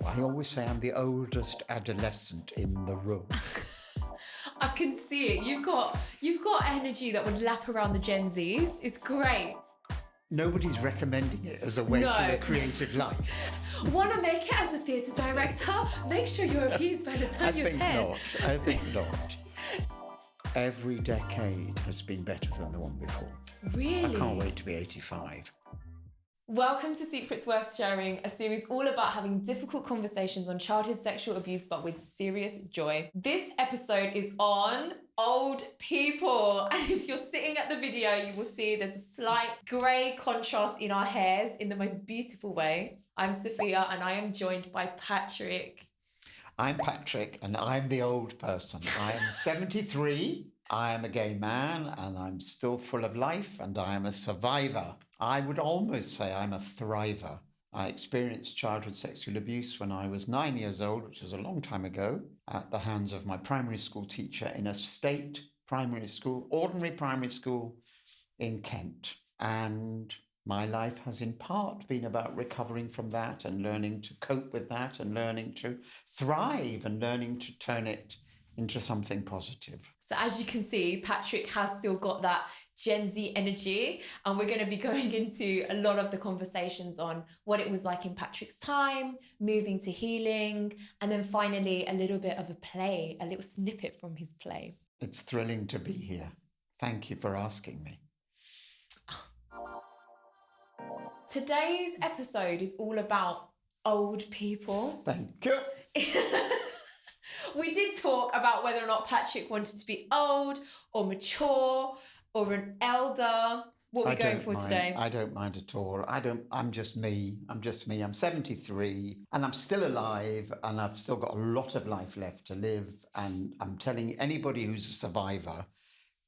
I always say I'm the oldest adolescent in the room. I can see it. You've got energy that would lap around the Gen Zs. It's great. Nobody's recommending it as a way to a creative life. Want to make it as a theatre director? Make sure you're appeased by the time you're 10. I think not. Every decade has been better than the one before. Really? I can't wait to be 85. Welcome to Secrets Worth Sharing, a series all about having difficult conversations on childhood sexual abuse, but with serious joy. This episode is on old people. And if you're sitting at the video, you will see there's a slight grey contrast in our hairs in the most beautiful way. I'm Sophia and I am joined by Patrick. I'm Patrick and I'm the old person. I am 73. I am a gay man and I'm still full of life and I am a survivor. I would almost say I'm a thriver. I experienced childhood sexual abuse when I was 9 years old, which was a long time ago, at the hands of my primary school teacher in a state primary school, ordinary primary school in Kent. And my life has in part been about recovering from that and learning to cope with that and learning to thrive and learning to turn it into something positive. So as you can see, Patrick has still got that Gen Z energy, and we're going to be going into a lot of the conversations on what it was like in Patrick's time, moving to healing, and then finally a little bit of a little snippet from his play. It's thrilling to be here. Thank you for asking me. Today's episode is all about old people. Thank you. We did talk about whether or not Patrick wanted to be old or mature or an elder. What are we going for today? I don't mind at all. I'm just me. I'm 73 and I'm still alive and I've still got a lot of life left to live. And I'm telling anybody who's a survivor,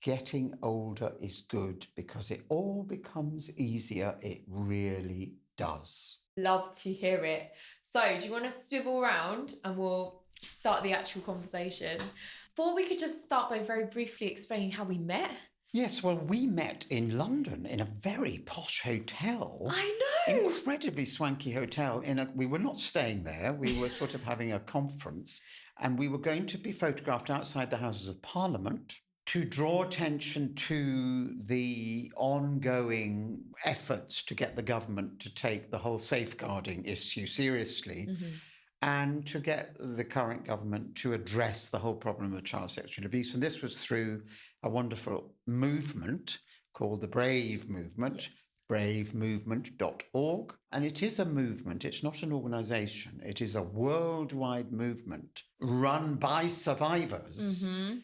getting older is good because it all becomes easier. It really does. Love to hear it. So do you want to swivel around and we'll start the actual conversation? Or we could just start by very briefly explaining how we met. Yes, well, we met in London in a very posh hotel. I know. Incredibly swanky hotel. We were not staying there. We were sort of having a conference and we were going to be photographed outside the Houses of Parliament to draw attention to the ongoing efforts to get the government to take the whole safeguarding issue seriously. Mm-hmm. And to get the current government to address the whole problem of child sexual abuse. And this was through a wonderful movement called the Brave Movement, yes. bravemovement.org. And it is a movement, it's not an organisation. It is a worldwide movement run by survivors, mm-hmm.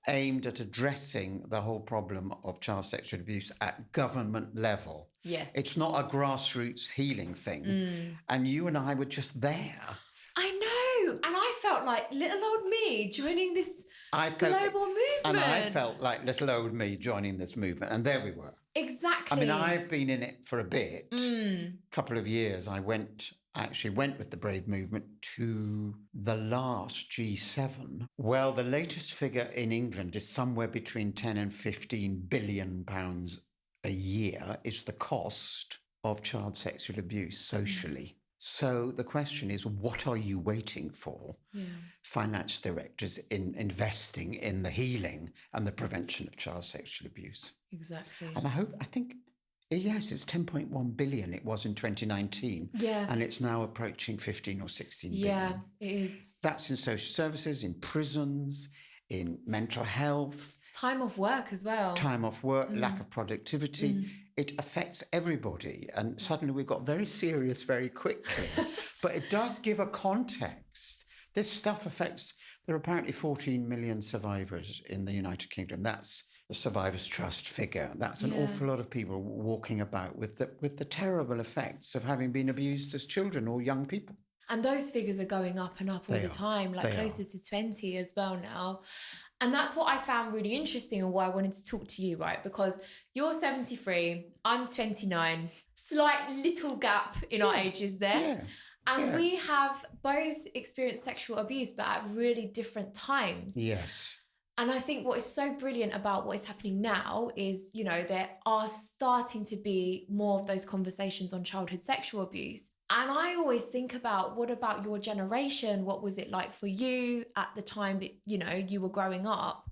aimed at addressing the whole problem of child sexual abuse at government level. Yes. It's not a grassroots healing thing. And you and I were just there. I know. And I felt like little old me joining this global movement. And I felt like little old me joining this movement. And there we were. Exactly. I mean, I've been in it for a bit, couple of years. I actually went with the Brave Movement to the last G7. Well, the latest figure in England is somewhere between 10 and 15 billion pounds a year is the cost of child sexual abuse socially. So the question is, what are you waiting for? Yeah. Finance directors in investing in the healing and the prevention of child sexual abuse. Exactly. And I think, yes, it's 10.1 billion. It was in 2019. Yeah. And it's now approaching 15 or 16 billion. Yeah, it is. That's in social services, in prisons, in mental health. Time off work as well. Time off work, lack of productivity. It affects everybody. And suddenly we got very serious very quickly. But it does give a context. This stuff affects, there are apparently 14 million survivors in the United Kingdom. That's the Survivors Trust figure. That's an awful lot of people walking about with the terrible effects of having been abused as children or young people. And those figures are going up and up all the time, like closer to 20 as well now. And that's what I found really interesting and why I wanted to talk to you, right? Because you're 73, I'm 29, slight little gap in our ages there. Yeah. And we have both experienced sexual abuse, but at really different times. Yes. And I think what is so brilliant about what is happening now is, you know, there are starting to be more of those conversations on childhood sexual abuse. And I always think about, what about your generation? What was it like for you at the time that, you were growing up?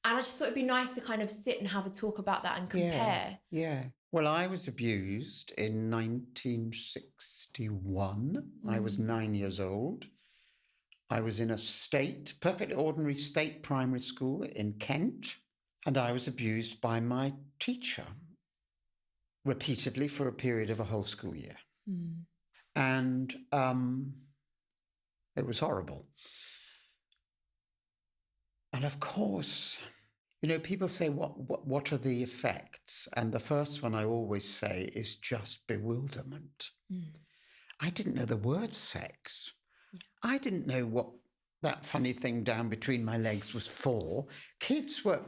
And I just thought it'd be nice to kind of sit and have a talk about that and compare. Yeah. Well, I was abused in 1961. I was 9 years old. I was in a perfectly ordinary state primary school in Kent, and I was abused by my teacher repeatedly for a period of a whole school year. And it was horrible. And of course, people say, what are the effects? And the first one I always say is just bewilderment. I didn't know the word sex. I didn't know what that funny thing down between my legs was for.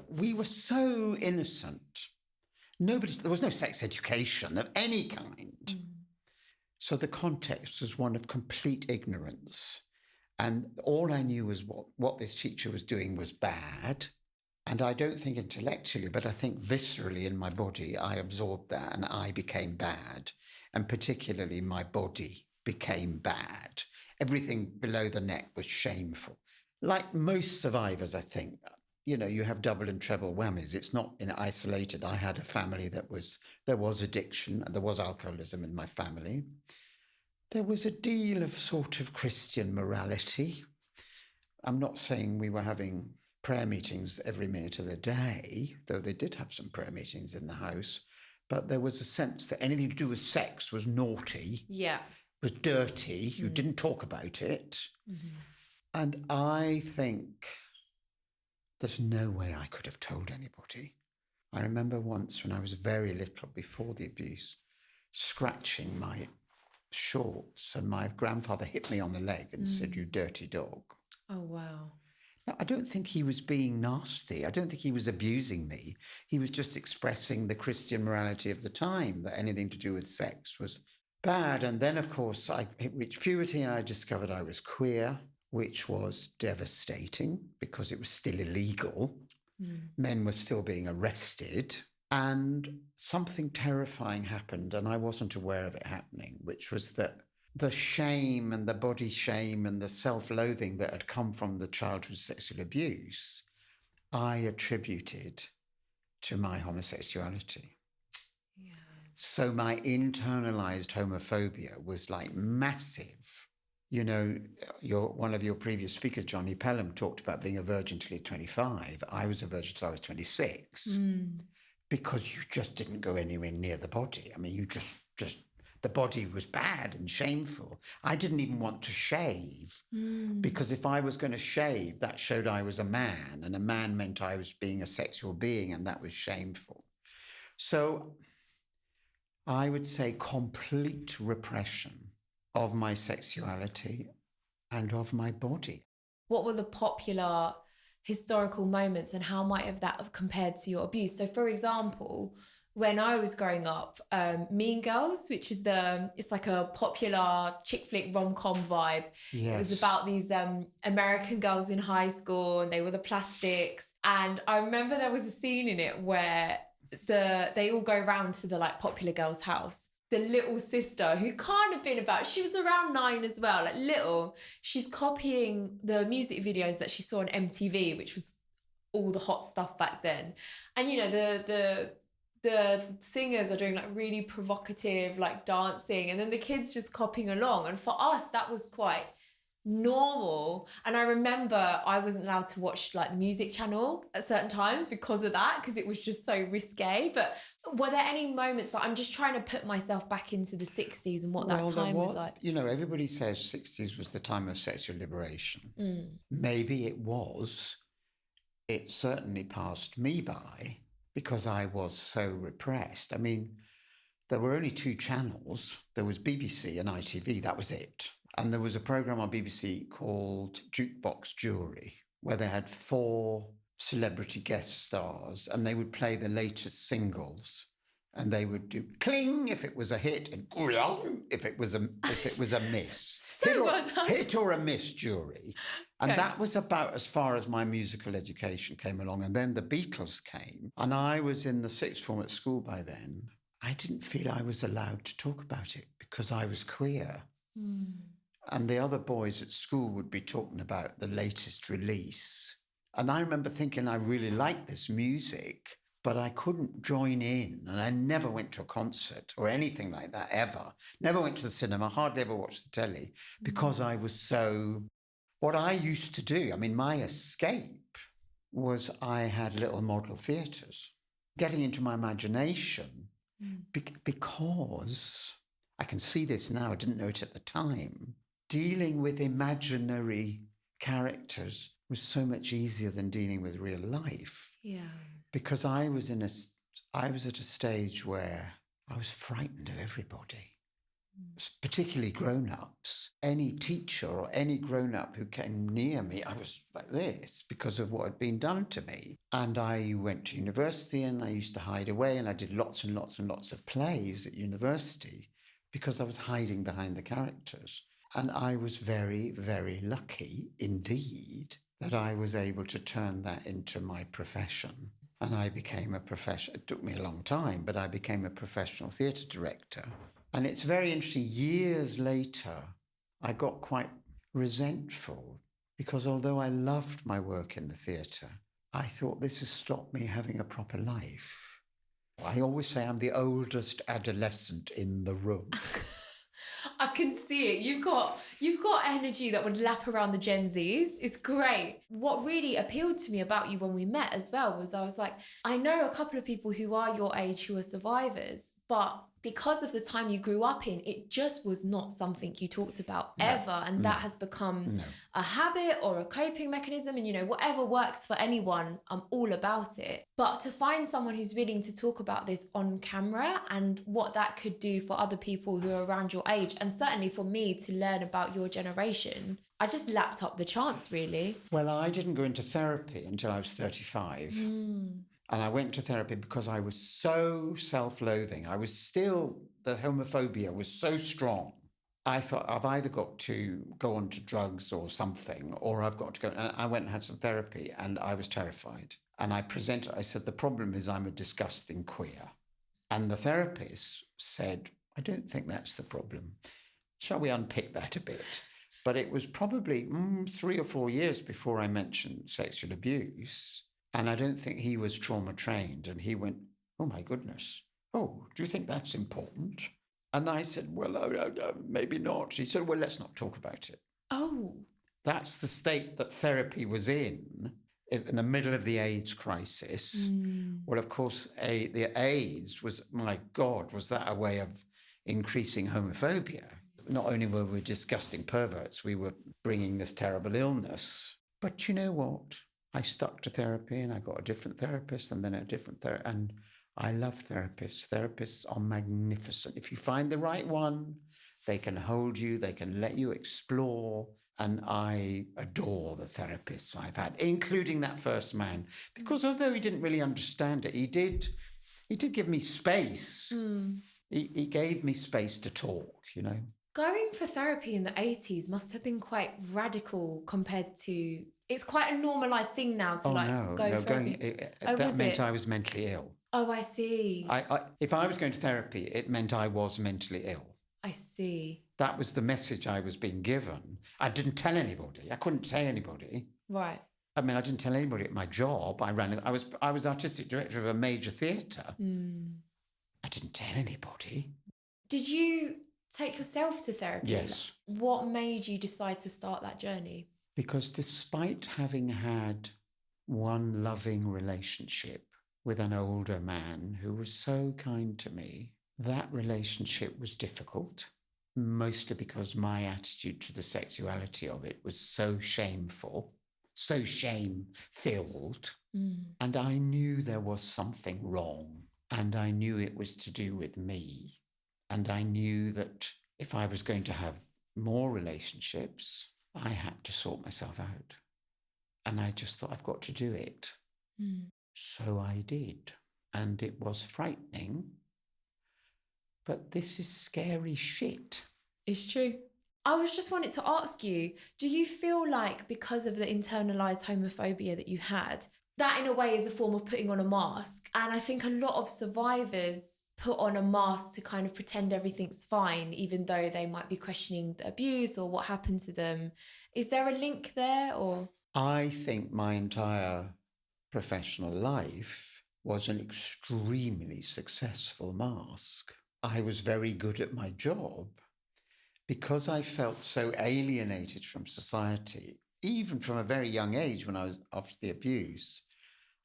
We were so innocent. There was no sex education of any kind. So the context was one of complete ignorance. And all I knew was what this teacher was doing was bad. And I don't think intellectually, but I think viscerally in my body, I absorbed that and I became bad. And particularly my body became bad. Everything below the neck was shameful. Like most survivors, I think, you have double and treble whammies. It's not isolated. I had a family there was addiction and there was alcoholism in my family. There was a deal of sort of Christian morality. I'm not saying we were having prayer meetings every minute of the day, though they did have some prayer meetings in the house. But there was a sense that anything to do with sex was naughty. Yeah. Was dirty. You didn't talk about it. And I think there's no way I could have told anybody. I remember once when I was very little, before the abuse, scratching my shorts, and my grandfather hit me on the leg and said, "You dirty dog." Oh, wow. Now, I don't think he was being nasty. I don't think he was abusing me. He was just expressing the Christian morality of the time, that anything to do with sex was bad. And then, of course, I reached puberty and I discovered I was queer, which was devastating because it was still illegal. Men were still being arrested. And something terrifying happened, and I wasn't aware of it happening, which was that the shame and the body shame and the self-loathing that had come from the childhood sexual abuse, I attributed to my homosexuality. Yeah. So my internalized homophobia was like massive. One of your previous speakers, Johnny Pelham, talked about being a virgin till you're 25. I was a virgin till I was 26 because you just didn't go anywhere near the body. I mean, you just the body was bad and shameful. I didn't even want to shave because if I was going to shave, that showed I was a man, and a man meant I was being a sexual being, and that was shameful. So I would say complete repression of my sexuality and of my body. What were the popular historical moments and how might have that have compared to your abuse? So, for example, when I was growing up, Mean Girls, which is it's like a popular chick flick rom-com vibe. Yes. It was about these American girls in high school, and they were the plastics. And I remember there was a scene in it where they all go round to the like popular girl's house. The little sister, who can't have been she was around 9 as well, like little, she's copying the music videos that she saw on MTV, which was all the hot stuff back then. And the singers are doing like really provocative like dancing, and then the kids just copying along. And for us, that was quite normal. And I remember I wasn't allowed to watch like the music channel at certain times because of that, because it was just so risque. But were there any moments that I'm just trying to put myself back into the 60s and what that time was like? Everybody says 60s was the time of sexual liberation. Maybe it was. It certainly passed me by because I was so repressed. I mean, there were only 2 channels. There was BBC and ITV, that was it. And there was a programme on BBC called Jukebox Jury, where they had 4 celebrity guest stars, and they would play the latest singles, and they would do cling if it was a hit, and if it was a miss. Hit or a miss jury. And that was about as far as my musical education came along. And then the Beatles came, and I was in the 6th form at school by then. I didn't feel I was allowed to talk about it because I was queer. And the other boys at school would be talking about the latest release. And I remember thinking I really liked this music, but I couldn't join in. And I never went to a concert or anything like that ever. Never went to the cinema, hardly ever watched the telly, because I was so... What I used to do, I mean, my escape was I had little model theatres. Getting into my imagination, because I can see this now, I didn't know it at the time, dealing with imaginary characters was so much easier than dealing with real life. Yeah. Because I was at a stage where I was frightened of everybody, particularly grown-ups. Any teacher or any grown-up who came near me, I was like this because of what had been done to me. And I went to university and I used to hide away, and I did lots and lots and lots of plays at university because I was hiding behind the characters. And I was very, very lucky indeed that I was able to turn that into my profession. And I became a professional. It took me a long time, but I became a professional theatre director. And it's very interesting. Years later, I got quite resentful because although I loved my work in the theatre, I thought this has stopped me having a proper life. I always say I'm the oldest adolescent in the room. I can see it. You've got energy that would lap around the Gen Zs. It's great. What really appealed to me about you when we met as well was I was like, I know a couple of people who are your age who are survivors, but because of the time you grew up in, it just was not something you talked about ever. And that has become a habit or a coping mechanism. And, you know, whatever works for anyone, I'm all about it. But to find someone who's willing to talk about this on camera and what that could do for other people who are around your age, and certainly for me to learn about your generation, I just lapped up the chance, really. Well, I didn't go into therapy until I was 35. And I went to therapy because I was so self-loathing. The homophobia was so strong. I thought I've either got to go on to drugs or something, or I've got to go. And I went and had some therapy and I was terrified. And I said, the problem is I'm a disgusting queer. And the therapist said, I don't think that's the problem. Shall we unpick that a bit? But it was probably 3 or 4 years before I mentioned sexual abuse. And I don't think he was trauma trained. And he went, oh, my goodness. Oh, do you think that's important? And I said, well, maybe not. He said, well, let's not talk about it. Oh. That's the state that therapy was in the middle of the AIDS crisis. Well, of course, the AIDS was, my God, was that a way of increasing homophobia? Not only were we disgusting perverts, we were bringing this terrible illness. But you know what? I stuck to therapy and I got a different therapist and then a different therapist. And I love therapists. Therapists are magnificent. If you find the right one, they can hold you, they can let you explore. And I adore the therapists I've had, including that first man, because although he didn't really understand it, he did give me space. He gave me space to talk, you know. Going for therapy in the 80s must have been quite radical compared to... It's quite a normalised thing now to go for therapy. That meant I was mentally ill. Oh, I see. If I was going to therapy, it meant I was mentally ill. I see. That was the message I was being given. I didn't tell anybody. I couldn't say anybody. Right. I mean, I didn't tell anybody at my job. I was artistic director of a major theatre. I didn't tell anybody. Did you take yourself to therapy? Yes. What made you decide to start that journey? Because despite having had one loving relationship with an older man who was so kind to me, that relationship was difficult, mostly because my attitude to the sexuality of it was so shameful, so shame-filled. And I knew there was something wrong, and I knew it was to do with me. And I knew that if I was going to have more relationships, I had to sort myself out. And I just thought, I've got to do it. So I did. And it was frightening. But this is scary shit. It's true. I was just wanted to ask you, do you feel like because of the internalized homophobia that you had, that in a way is a form of putting on a mask? And I think a lot of survivors put on a mask to kind of pretend everything's fine, even though they might be questioning the abuse or what happened to them. Is there a link there, or? I think my entire professional life was an extremely successful mask. I was very good at my job because I felt so alienated from society, even from a very young age when I was after the abuse.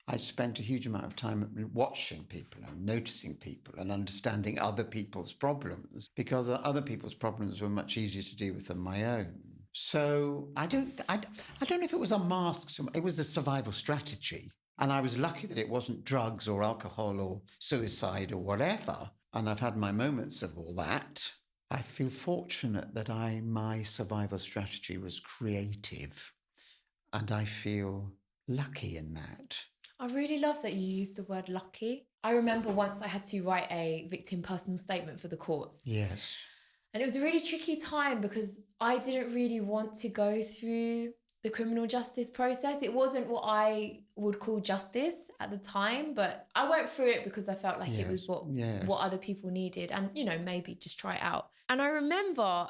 I spent a huge amount of time watching people and noticing people and understanding other people's problems, because other people's problems were much easier to deal with than my own. So I don't know if it was a mask. It was a survival strategy. And I was lucky that it wasn't drugs or alcohol or suicide or whatever. And I've had my moments of all that. I feel fortunate that my survival strategy was creative. And I feel lucky in that. I really love that you used the word lucky. I remember once I had to write a victim personal statement for the courts. Yes. And it was a really tricky time because I didn't really want to go through the criminal justice process. It wasn't what I would call justice at the time, but I went through it because I felt like it was what other people needed, and, you know, maybe just try it out. And I remember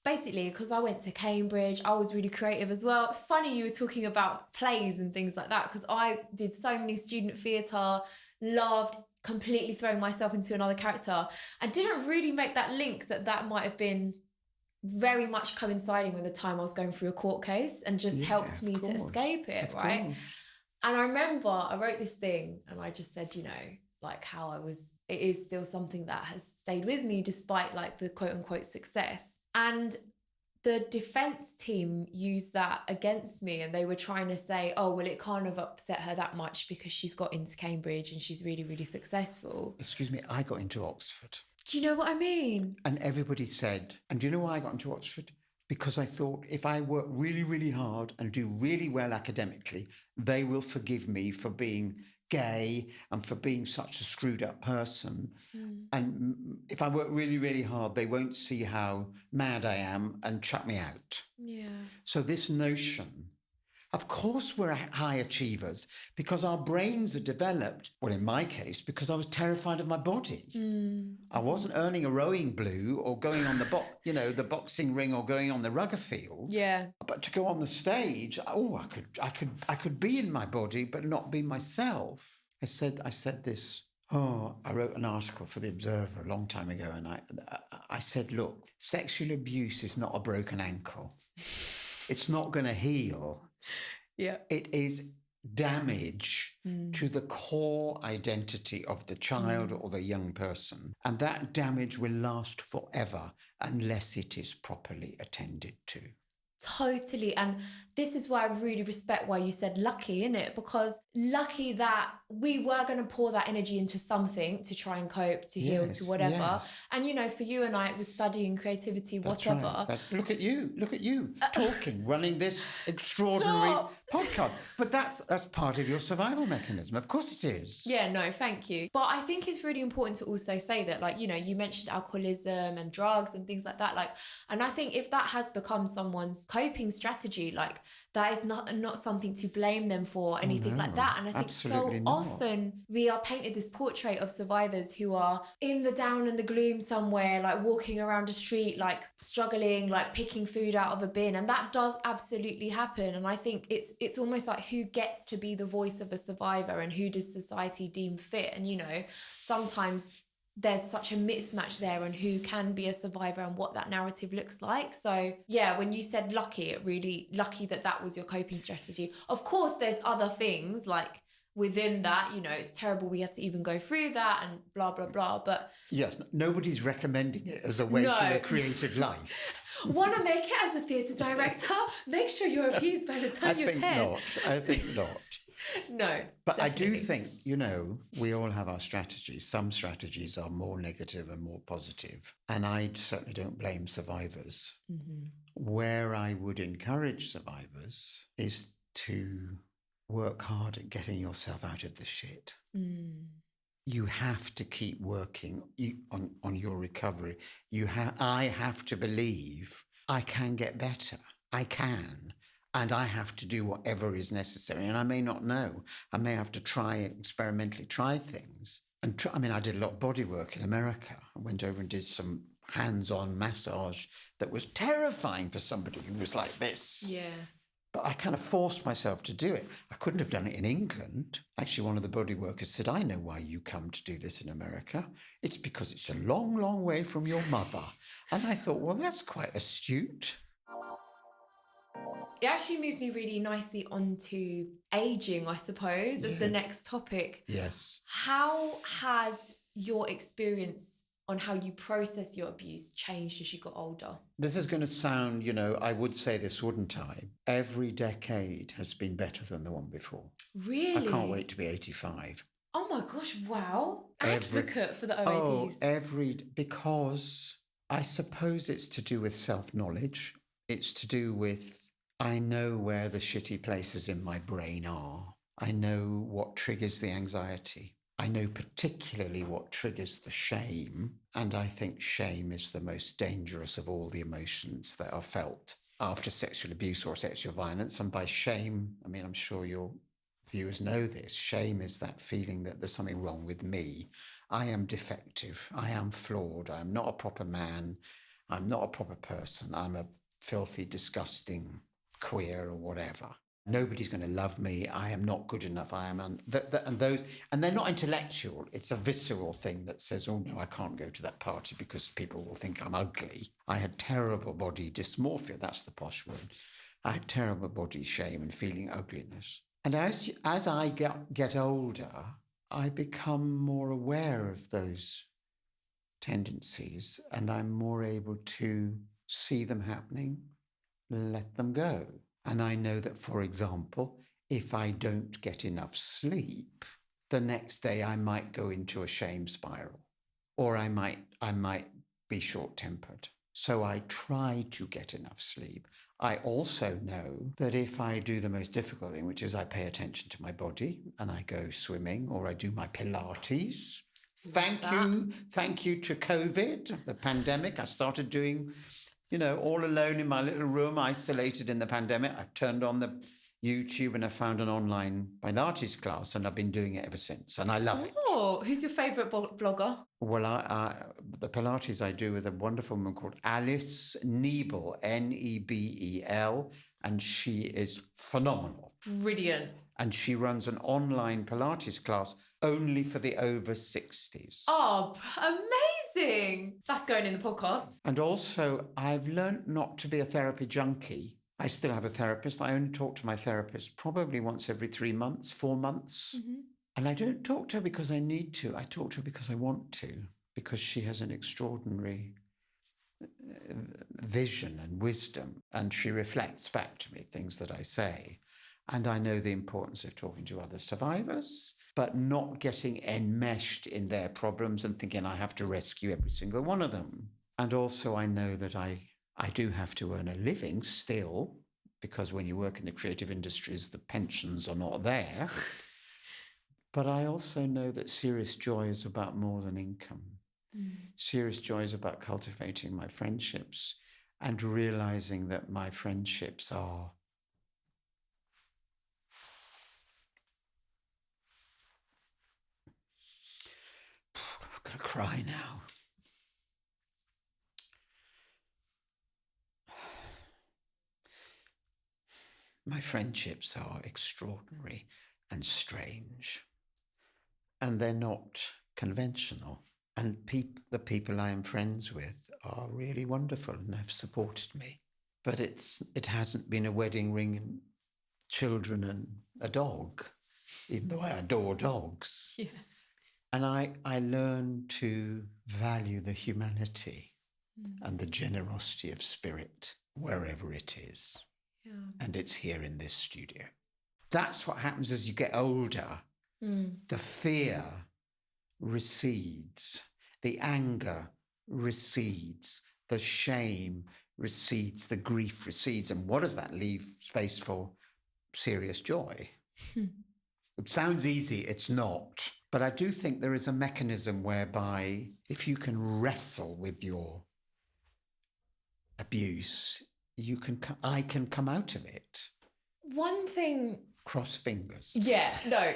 basically, because I went to Cambridge, I was really creative as well. It's funny you were talking about plays and things like that, because I did so many student theatre, loved completely throwing myself into another character, and didn't really make that link that might have been very much coinciding with the time I was going through a court case, and just helped me to escape it, right? And I remember I wrote this thing and I just said, you know, like how it is still something that has stayed with me despite like the quote unquote success. And the defense team used that against me, and they were trying to say, oh, well, it can't have upset her that much because she's got into Cambridge and she's really, really successful. Excuse me, I got into Oxford. Do you know what I mean? And everybody said, and do you know why I got into Oxford? Because I thought if I work really, really hard and do really well academically, they will forgive me for being gay and for being such a screwed up person. And if I work really, really hard, they won't see how mad I am and chuck me out. Yeah. So this notion, of course we're high achievers because our brains are developed, well, in my case, because I was terrified of my body. I wasn't earning a rowing blue or going on the boxing ring or going on the rugger field. Yeah. But to go on the stage, I could be in my body but not be myself. I said this. I wrote an article for The Observer a long time ago, and I said, look, sexual abuse is not a broken ankle. It's not going to heal. Yeah. It is damage to the core identity of the child or the young person. And that damage will last forever unless it is properly attended to. Totally. And this is why I really respect why you said lucky, innit? Because lucky that we were going to pour that energy into something to try and cope, to heal, to whatever. Yes. And, you know, for you and I, it was studying creativity, whatever. Right. Look at you talking, running this extraordinary podcast. But that's part of your survival mechanism. Of course it is. Yeah, no, thank you. But I think it's really important to also say that, like, you know, you mentioned alcoholism and drugs and things like that. Like, and I think if that has become someone's coping strategy, like, that is not something to blame them for, anything like that. And I think so often we are painted this portrait of survivors who are in the down and the gloom somewhere, like walking around a street, like struggling, like picking food out of a bin. And that does absolutely happen. And I think it's almost like who gets to be the voice of a survivor and who does society deem fit? And, you know, sometimes there's such a mismatch there on who can be a survivor and what that narrative looks like. So yeah, when you said lucky, it really lucky that was your coping strategy. Of course, there's other things like within that, you know, it's terrible we had to even go through that and blah, blah, blah. But yes, nobody's recommending it as a way to a creative life. Want to make it as a theatre director? Make sure you're appeased by the time you're 10. I think not. No, but definitely. I do think, you know, we all have our strategies. Some strategies are more negative and more positive. And I certainly don't blame survivors. Where I would encourage survivors is to work hard at getting yourself out of the shit. You have to keep working on your recovery. I have to believe I can get better. I can. And I have to do whatever is necessary. And I may not know. I may have to experimentally try things. And I did a lot of body work in America. I went over and did some hands-on massage that was terrifying for somebody who was like this. Yeah. But I kind of forced myself to do it. I couldn't have done it in England. Actually, one of the body workers said, I know why you come to do this in America. It's because it's a long, long way from your mother. And I thought, well, that's quite astute. It actually moves me really nicely onto aging, I suppose, as the next topic. Yes. How has your experience on how you process your abuse changed as you got older? This is going to sound, I would say this, wouldn't I? Every decade has been better than the one before. Really? I can't wait to be 85. Oh my gosh, wow. Advocate for the OAPs. Because I suppose it's to do with self-knowledge. It's to do with, I know where the shitty places in my brain are. I know what triggers the anxiety. I know particularly what triggers the shame, and I think shame is the most dangerous of all the emotions that are felt after sexual abuse or sexual violence. And by shame, I'm sure your viewers know this. Shame is that feeling that there's something wrong with me. I am defective. I am flawed. I'm not a proper man. I'm not a proper person. I'm a filthy, disgusting queer or whatever. Nobody's going to love me. I am not good enough. I am, and they're not intellectual. It's a visceral thing that says, "Oh no, I can't go to that party because people will think I'm ugly." I had terrible body dysmorphia. That's the posh word. I had terrible body shame and feeling ugliness. And as I get older, I become more aware of those tendencies, and I'm more able to see them happening, let them go. And I know that, for example, if I don't get enough sleep, the next day I might go into a shame spiral, or I might be short-tempered. So I try to get enough sleep. I also know that if I do the most difficult thing, which is I pay attention to my body and I go swimming or I do my Pilates. Thank you to COVID, the pandemic. I started doing all alone in my little room, isolated in the pandemic. I turned on the YouTube and I found an online Pilates class, and I've been doing it ever since, and I love it. Oh, who's your favourite blogger? Well, the Pilates I do with a wonderful woman called Alice Nebel, Nebel, and she is phenomenal. Brilliant. And she runs an online Pilates class only for the over 60s. Oh, amazing. That's going in the podcast. And also, I've learned not to be a therapy junkie. I still have a therapist. I only talk to my therapist probably once every 3 months, 4 months. Mm-hmm. And I don't talk to her because I need to. I talk to her because I want to, because she has an extraordinary vision and wisdom, and she reflects back to me things that I say. And I know the importance of talking to other survivors, but not getting enmeshed in their problems and thinking I have to rescue every single one of them. And also I know that I do have to earn a living still, because when you work in the creative industries, the pensions are not there. But I also know that serious joy is about more than income. Serious joy is about cultivating my friendships and realizing that my friendships are I'm going to cry now. My friendships are extraordinary and strange, and they're not conventional. And the people I am friends with are really wonderful and have supported me. But it hasn't been a wedding ring and children and a dog, even though I adore dogs. Yeah. And I learned to value the humanity and the generosity of spirit wherever it is. Yeah. And it's here in this studio. That's what happens as you get older. The fear recedes, the anger recedes, the shame recedes, the grief recedes. And what does that leave space for? Serious joy. It sounds easy, it's not. But I do think there is a mechanism whereby if you can wrestle with your abuse, I can come out of it. One thing Cross fingers. Yeah, no,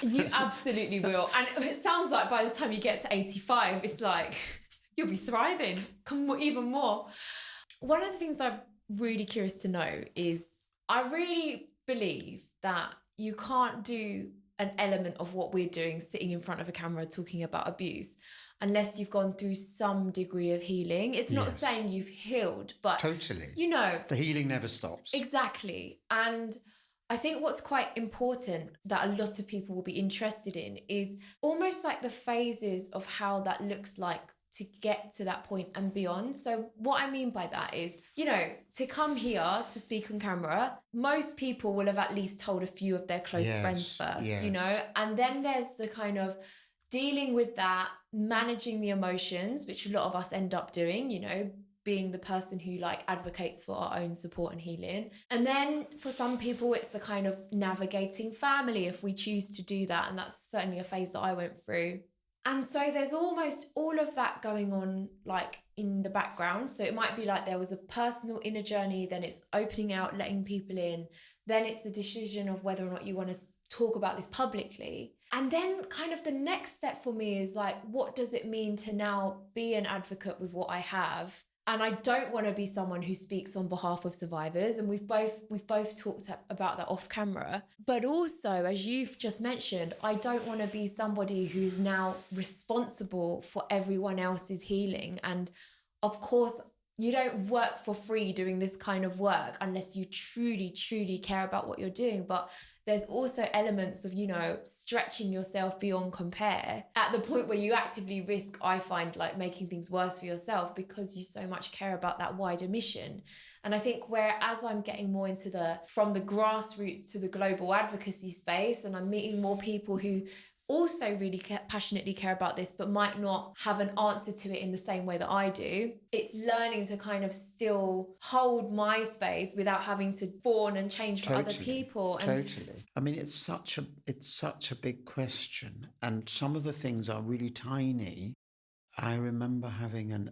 you absolutely will. And it sounds like by the time you get to 85, it's like you'll be thriving even more. One of the things I'm really curious to know is I really believe that you can't do an element of what we're doing, sitting in front of a camera talking about abuse, unless you've gone through some degree of healing. It's not saying you've healed, but totally, you know, the healing never stops. Exactly. And I think what's quite important that a lot of people will be interested in is almost like the phases of how that looks like to get to that point and beyond. So what I mean by that is, you know, to come here to speak on camera, most people will have at least told a few of their close friends first, you know, and then there's the kind of dealing with that, managing the emotions, which a lot of us end up doing, you know, being the person who like advocates for our own support and healing. And then for some people, it's the kind of navigating family if we choose to do that. And that's certainly a phase that I went through. And so there's almost all of that going on like in the background. So it might be like there was a personal inner journey, then it's opening out, letting people in. Then it's the decision of whether or not you want to talk about this publicly. And then kind of the next step for me is like, what does it mean to now be an advocate with what I have? And I don't want to be someone who speaks on behalf of survivors. And we've both talked about that off camera. But also, as you've just mentioned, I don't want to be somebody who's now responsible for everyone else's healing. And of course, you don't work for free doing this kind of work unless you truly, truly care about what you're doing. But there's also elements of, you know, stretching yourself beyond compare at the point where you actively risk, I find, like making things worse for yourself because you so much care about that wider mission. And I think whereas I'm getting more into from the grassroots to the global advocacy space, and I'm meeting more people who also really passionately care about this, but might not have an answer to it in the same way that I do. It's learning to kind of still hold my space without having to fawn and change for other people. Totally. I mean, it's such a big question. And some of the things are really tiny. I remember having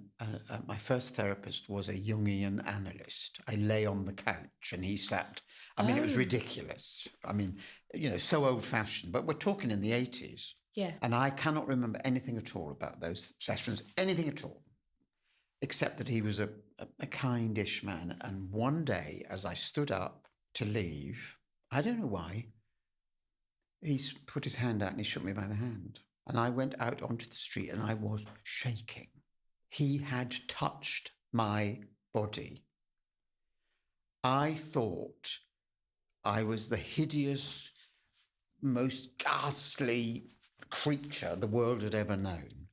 my first therapist was a Jungian analyst. I lay on the couch and he sat. I mean, it was ridiculous. I mean, you know, so old-fashioned. But we're talking in the 80s. Yeah. And I cannot remember anything at all about those sessions, anything at all, except that he was a kind-ish man. And one day, as I stood up to leave, I don't know why, he put his hand out and he shook me by the hand. And I went out onto the street and I was shaking. He had touched my body. I thought I was the hideous, most ghastly creature the world had ever known.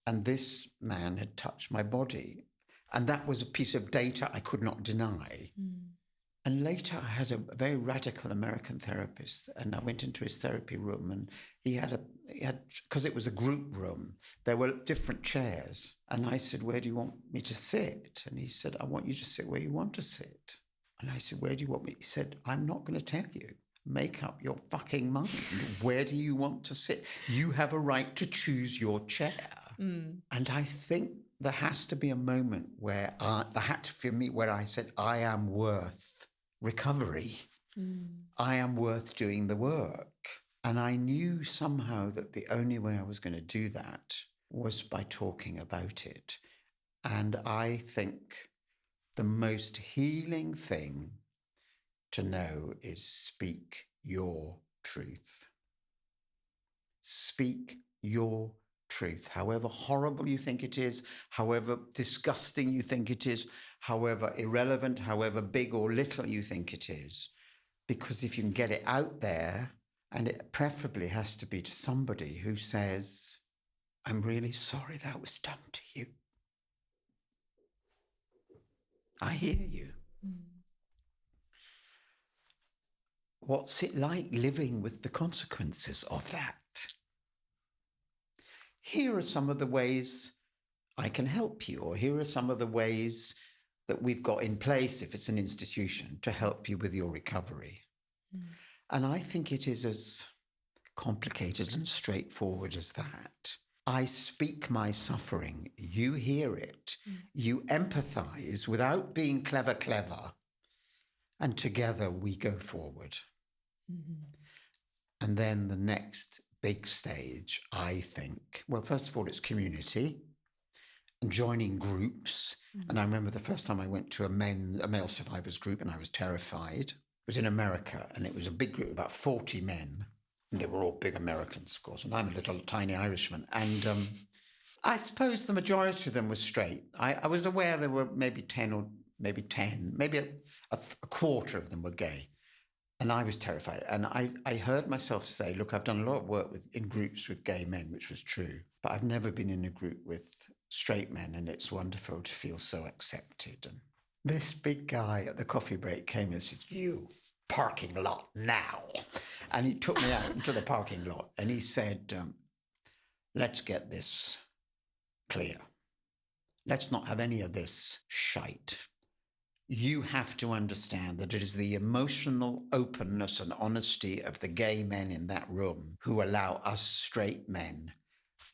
And this man had touched my body. And that was a piece of data I could not deny. Mm. And later I had a very radical American therapist, and I went into his therapy room, and he had because it was a group room, there were different chairs. And I said, "Where do you want me to sit?" And he said, "I want you to sit where you want to sit." And I said, "Where do you want me?" He said, "I'm not going to tell you. Make up your fucking mind. Where do you want to sit? You have a right to choose your chair." Mm. And I think there has to be a moment where where I said, I am worth recovery. Mm. I am worth doing the work. And I knew somehow that the only way I was going to do that was by talking about it. And I think the most healing thing to know is speak your truth. Speak your truth, however horrible you think it is, however disgusting you think it is, however irrelevant, however big or little you think it is. Because if you can get it out there, and it preferably has to be to somebody who says, "I'm really sorry that was done to you. I hear you." Mm. What's it like living with the consequences of that? Here are some of the ways I can help you, or here are some of the ways that we've got in place, if it's an institution, to help you with your recovery. Mm. And I think it is as complicated and straightforward as that. I speak my suffering, you hear it, you empathize without being clever, and together we go forward. And then the next big stage, I think, well, first of all, it's community and joining groups. And I remember the first time I went to a male survivors group, and I was terrified. It was in America, and it was a big group, about 40 men. And they were all big Americans, of course, and I'm a little tiny Irishman. And I suppose the majority of them were straight. I was aware there were maybe 10, maybe a quarter of them were gay. And I was terrified. And I heard myself say, look, I've done a lot of work in groups with gay men, which was true, but I've never been in a group with straight men, and it's wonderful to feel so accepted. And this big guy at the coffee break came and said, you, parking lot now. And he took me out into the parking lot, and he said, let's get this clear. Let's not have any of this shite. You have to understand that it is the emotional openness and honesty of the gay men in that room who allow us straight men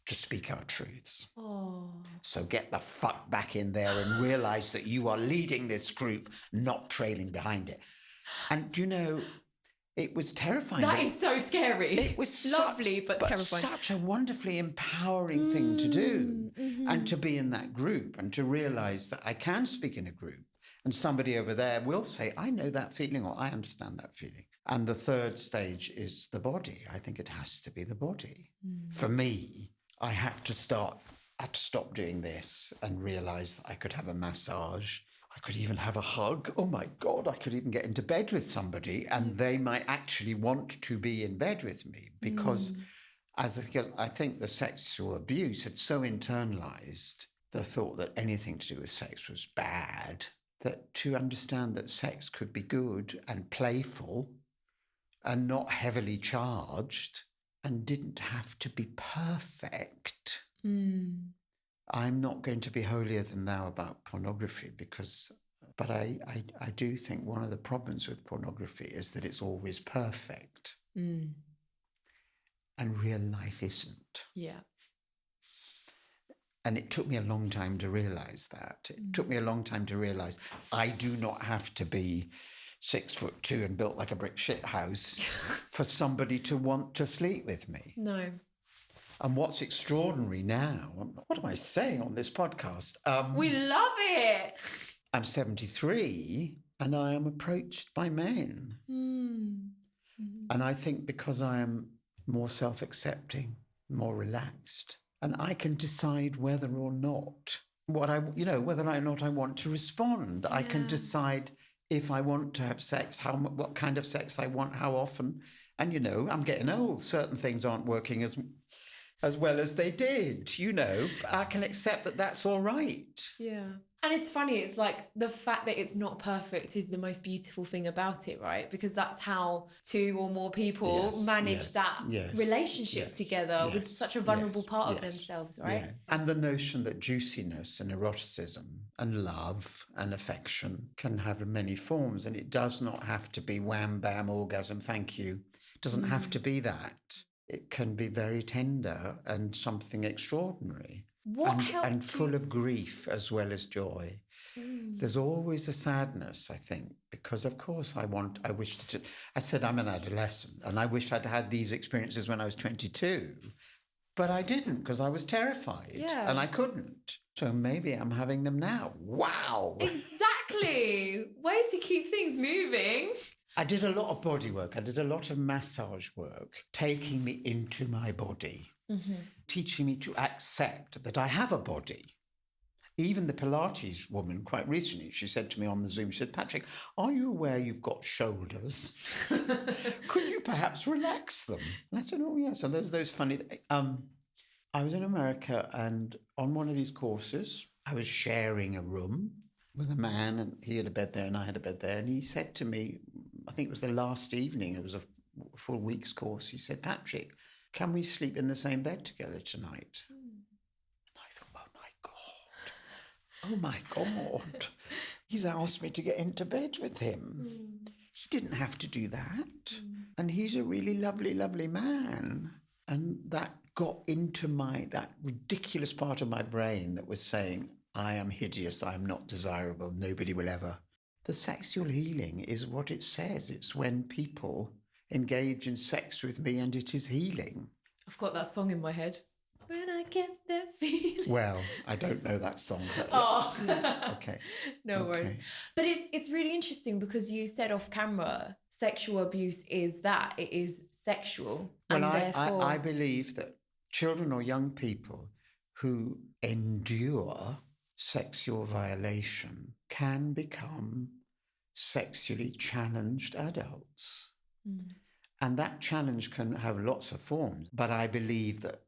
to speak our truths. Oh. So get the fuck back in there and realize that you are leading this group, not trailing behind it. And do you know, it was terrifying. That is so scary. It was lovely, but terrifying. Such a wonderfully empowering thing to do, and to be in that group and to realize that I can speak in a group. And somebody over there will say, I know that feeling, or I understand that feeling. And the third stage is the body. I think it has to be the body. For me, I had to stop doing this and realize that I could have a massage. I could even have a hug. Oh my God, I could even get into bed with somebody and they might actually want to be in bed with me, because I think the sexual abuse had so internalized the thought that anything to do with sex was bad, that to understand that sex could be good and playful and not heavily charged and didn't have to be perfect. I'm not going to be holier than thou about pornography, but I do think one of the problems with pornography is that it's always perfect. And real life isn't. Yeah. And it took me a long time to realize that. It took me a long time to realize I do not have to be 6'2" and built like a brick shit house for somebody to want to sleep with me. No. And what's extraordinary now, what am I saying on this podcast? We love it. I'm 73 and I am approached by men. And I think because I am more self-accepting, more relaxed, and I can decide whether or not whether or not I want to respond. Yeah. I can decide if I want to have sex, what kind of sex I want, how often. And, I'm getting old. Certain things aren't working as well as they did, but I can accept that that's all right. Yeah. And it's funny, it's like the fact that it's not perfect is the most beautiful thing about it, right? Because that's how two or more people manage that relationship together with such a vulnerable part of themselves, right? Yeah. And the notion that juiciness and eroticism and love and affection can have many forms, and it does not have to be wham, bam, orgasm, thank you. It doesn't have to be that. It can be very tender and something extraordinary. And full of grief as well as joy. There's always a sadness, I think, because of course I said I'm an adolescent and I wish I'd had these experiences when I was 22, but I didn't because I was terrified and I couldn't. So maybe I'm having them now. Wow. Exactly. Way to keep things moving. I did a lot of body work. I did a lot of massage work, taking me into my body. Teaching me to accept that I have a body. Even the Pilates woman, quite recently, she said to me on the Zoom, she said, Patrick, are you aware you've got shoulders? Could you perhaps relax them? And I said, oh, yes. And those funny... I was in America, and on one of these courses, I was sharing a room with a man, and he had a bed there and I had a bed there. And he said to me, I think it was the last evening, it was a full week's course, he said, Patrick, can we sleep in the same bed together tonight? And I thought, oh my God, he's asked me to get into bed with him. He didn't have to do that. And he's a really lovely, lovely man. And that got into that ridiculous part of my brain that was saying, I am hideous, I am not desirable, nobody will ever. The sexual healing is what it says. It's when people engage in sex with me and it is healing. I've got that song in my head. When I get that feeling. Well, I don't know that song. But okay. No worries. But it's really interesting because you said off camera, sexual abuse is that. It is sexual. Well, and therefore... I believe that children or young people who endure sexual violation can become sexually challenged adults. And that challenge can have lots of forms. But I believe that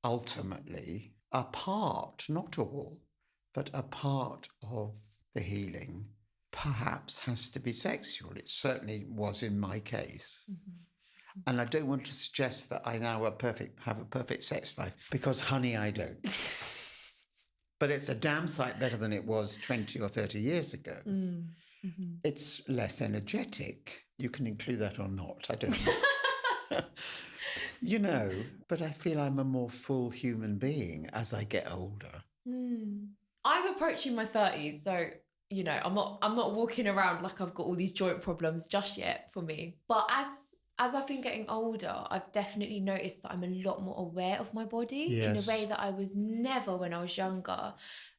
ultimately, a part, not all, but a part of the healing perhaps has to be sexual. It certainly was in my case. And I don't want to suggest that I now have a perfect sex life, because, honey, I don't. But it's a damn sight better than it was 20 or 30 years ago. It's less energetic. You can include that or not, I don't know. You know, but I feel I'm a more full human being as I get older. I'm approaching my 30s, so, you know, I'm not walking around like I've got all these joint problems just yet for me. But as I've been getting older, I've definitely noticed that I'm a lot more aware of my body in a way that I was never when I was younger.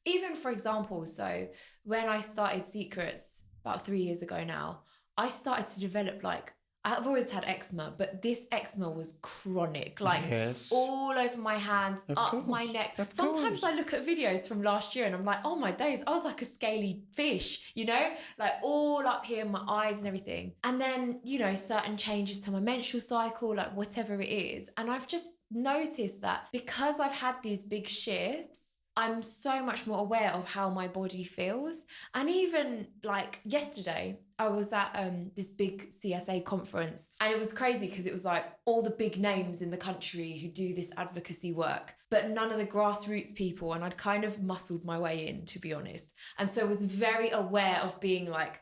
Even, for example, so when I started Secrets about 3 years ago now, I started to develop, like, I've always had eczema, but this eczema was chronic, like all over my hands, up my neck. Sometimes I look at videos from last year and I'm like, oh my days, I was like a scaly fish, you know, like all up here in my eyes and everything. And then, you know, certain changes to my menstrual cycle, like whatever it is. And I've just noticed that because I've had these big shifts, I'm so much more aware of how my body feels. And even like yesterday, I was at this big CSA conference, and it was crazy because it was like all the big names in the country who do this advocacy work, but none of the grassroots people. And I'd kind of muscled my way in, to be honest. And so I was very aware of being like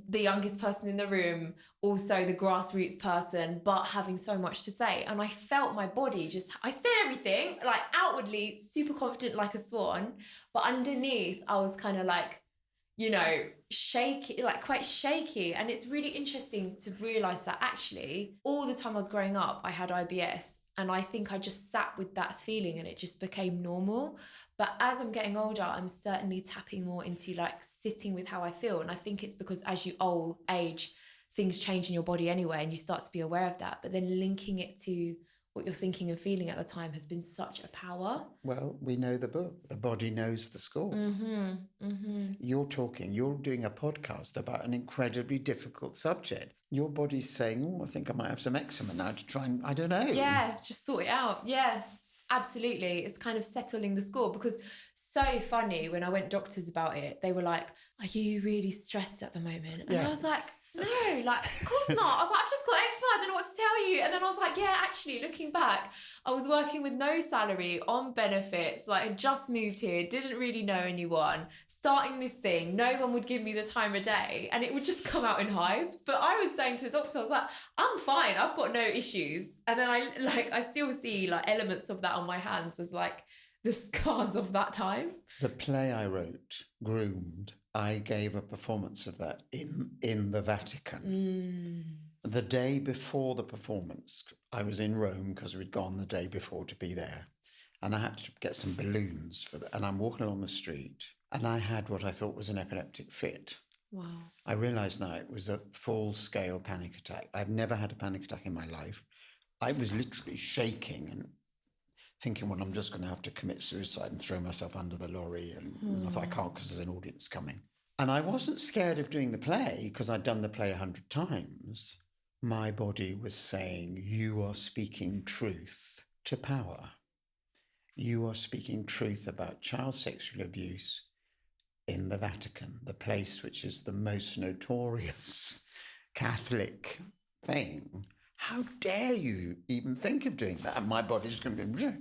the youngest person in the room, also the grassroots person, but having so much to say. And I felt my body I said everything, like outwardly super confident like a swan, but underneath I was kind of like, you know, shaky, like quite shaky. And it's really interesting to realise that actually all the time I was growing up, I had IBS. And I think I just sat with that feeling and it just became normal. But as I'm getting older, I'm certainly tapping more into like sitting with how I feel. And I think it's because as you age, things change in your body anyway, and you start to be aware of that. But then linking it to what you're thinking and feeling at the time has been such a power. Well, we know the book. The body knows the score. You're doing a podcast about an incredibly difficult subject. Your body's saying, oh, I think I might have some eczema now to try and, I don't know. Yeah, just sort it out. Yeah, absolutely. It's kind of settling the score, because so funny, when I went doctors about it, they were like, are you really stressed at the moment? And I was like, no, like, of course not. I was like, I've just got eczema, I don't know what to tell you. And then I was like, yeah, actually, looking back, I was working with no salary, on benefits, like I just moved here, didn't really know anyone, starting this thing, no one would give me the time of day, and it would just come out in hives. But I was saying to the doctor, I was like, I'm fine, I've got no issues. And then I still see like elements of that on my hands as like the scars of that time. The play I wrote, Groomed, I gave a performance of that in the Vatican. The day before the performance, I was in Rome because we'd gone the day before to be there. And I had to get some balloons for that. And I'm walking along the street and I had what I thought was an epileptic fit. Wow. I realised now it was a full-scale panic attack. I've never had a panic attack in my life. I was literally shaking and thinking, well, I'm just going to have to commit suicide and throw myself under the lorry. And I thought, I can't because there's an audience coming. And I wasn't scared of doing the play because I'd done the play 100 times. My body was saying, you are speaking truth to power. You are speaking truth about child sexual abuse in the Vatican, the place which is the most notorious Catholic thing. How dare you even think of doing that? And my body's going to be...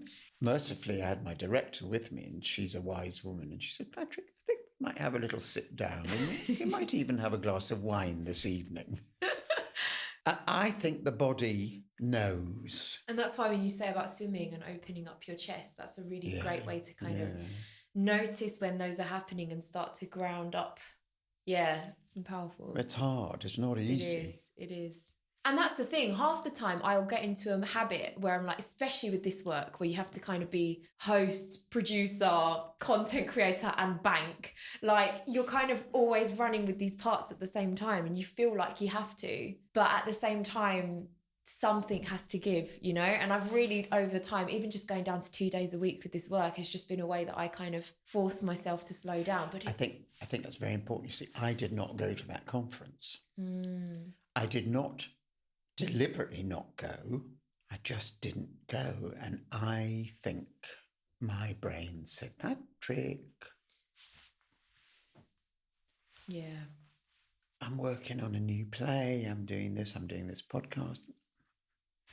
Mercifully, I had my director with me, and she's a wise woman. And she said, Patrick, I think we might have a little sit down, and you might even have a glass of wine this evening. I think the body knows. And that's why when you say about swimming and opening up your chest, that's a really great way to kind of notice when those are happening and start to ground up. Yeah, it's been powerful. It's hard. It's not easy. It is. And that's the thing. Half the time I'll get into a habit where I'm like, especially with this work, where you have to kind of be host, producer, content creator, and bank. Like, you're kind of always running with these parts at the same time, and you feel like you have to. But at the same time, something has to give, you know? And I've really, over the time, even just going down to 2 days a week with this work has just been a way that I kind of force myself to slow down. But I think that's very important. You see, I did not go to that conference. I did not deliberately not go. I just didn't go. And I think my brain said, Patrick, I'm working on a new play. I'm doing this podcast.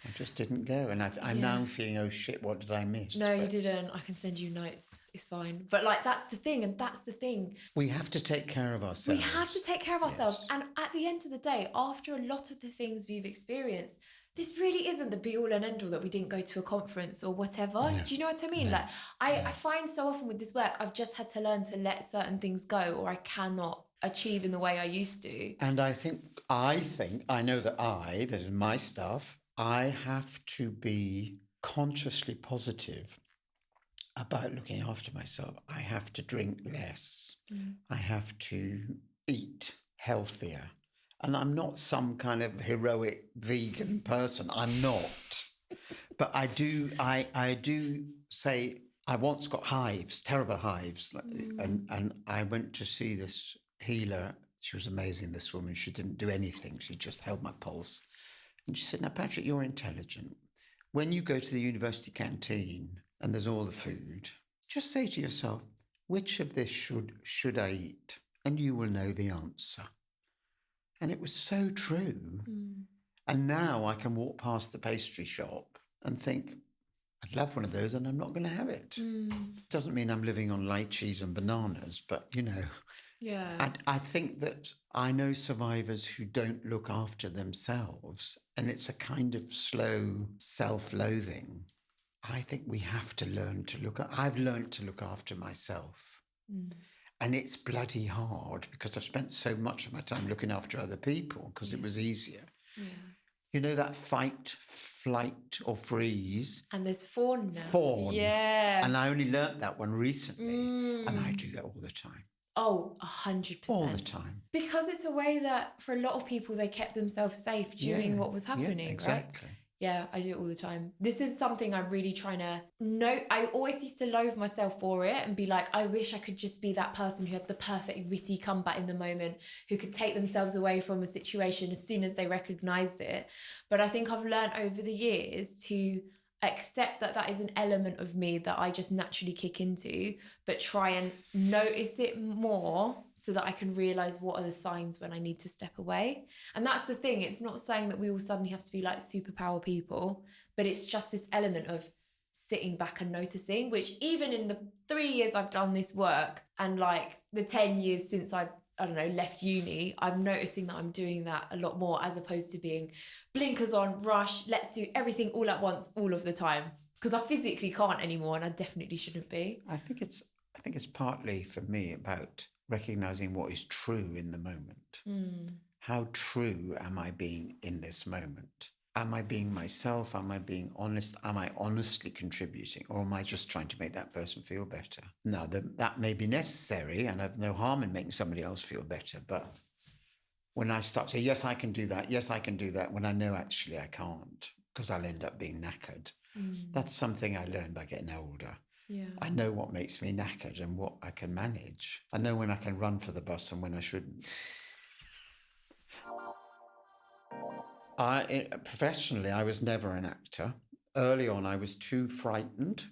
I just didn't go. And I'm now feeling, oh shit, what did I miss? No, you didn't. I can send you notes. It's fine. But like, that's the thing. And that's the thing. We have to take care of ourselves. We have to take care of ourselves. And at the end of the day, after a lot of the things we've experienced, this really isn't the be all and end all that we didn't go to a conference or whatever. No. Do you know what I mean? No. Like, I find so often with this work, I've just had to learn to let certain things go, or I cannot achieve in the way I used to. And I know that is my stuff, I have to be consciously positive about looking after myself. I have to drink less. I have to eat healthier. And I'm not some kind of heroic vegan person. I'm not. But I do say, I once got hives, terrible hives. And I went to see this healer. She was amazing, this woman. She didn't do anything. She just held my pulse. And she said, now, Patrick, you're intelligent. When you go to the university canteen and there's all the food, just say to yourself, which of this should I eat? And you will know the answer. And it was so true. And now I can walk past the pastry shop and think, I'd love one of those and I'm not going to have it. Doesn't mean I'm living on lychees and bananas, but, you know. Yeah. And I think that I know survivors who don't look after themselves, and it's a kind of slow self-loathing. I think we have to learn to I've learned to look after myself. And it's bloody hard because I've spent so much of my time looking after other people because it was easier. Yeah. You know, that fight, flight or freeze. And there's fawn now. Fawn. Yeah. And I only learnt that one recently. And I do that all the time. Oh, 100%. All the time. Because it's a way that for a lot of people, they kept themselves safe during what was happening, exactly. Right? Yeah, I do it all the time. This is something I'm really trying to know. I always used to loathe myself for it and be like, I wish I could just be that person who had the perfect witty comeback in the moment, who could take themselves away from a situation as soon as they recognised it. But I think I've learned over the years to accept that is an element of me that I just naturally kick into, but try and notice it more so that I can realise what are the signs when I need to step away. And that's the thing. It's not saying that we all suddenly have to be like superpower people, but it's just this element of sitting back and noticing, which even in the 3 years I've done this work and like the 10 years since I don't know, left uni, I'm noticing that I'm doing that a lot more as opposed to being blinkers on, rush, let's do everything all at once, all of the time. Because I physically can't anymore and I definitely shouldn't be. I think it's partly for me about recognising what is true in the moment. How true am I being in this moment? Am I being myself? Am I being honest? Am I honestly contributing? Or am I just trying to make that person feel better? Now, that may be necessary, and I've no harm in making somebody else feel better. But when I start to say, yes, I can do that, when I know actually I can't, because I'll end up being knackered. That's something I learned by getting older. Yeah. I know what makes me knackered and what I can manage. I know when I can run for the bus and when I shouldn't. Professionally, I was never an actor. Early on, I was too frightened.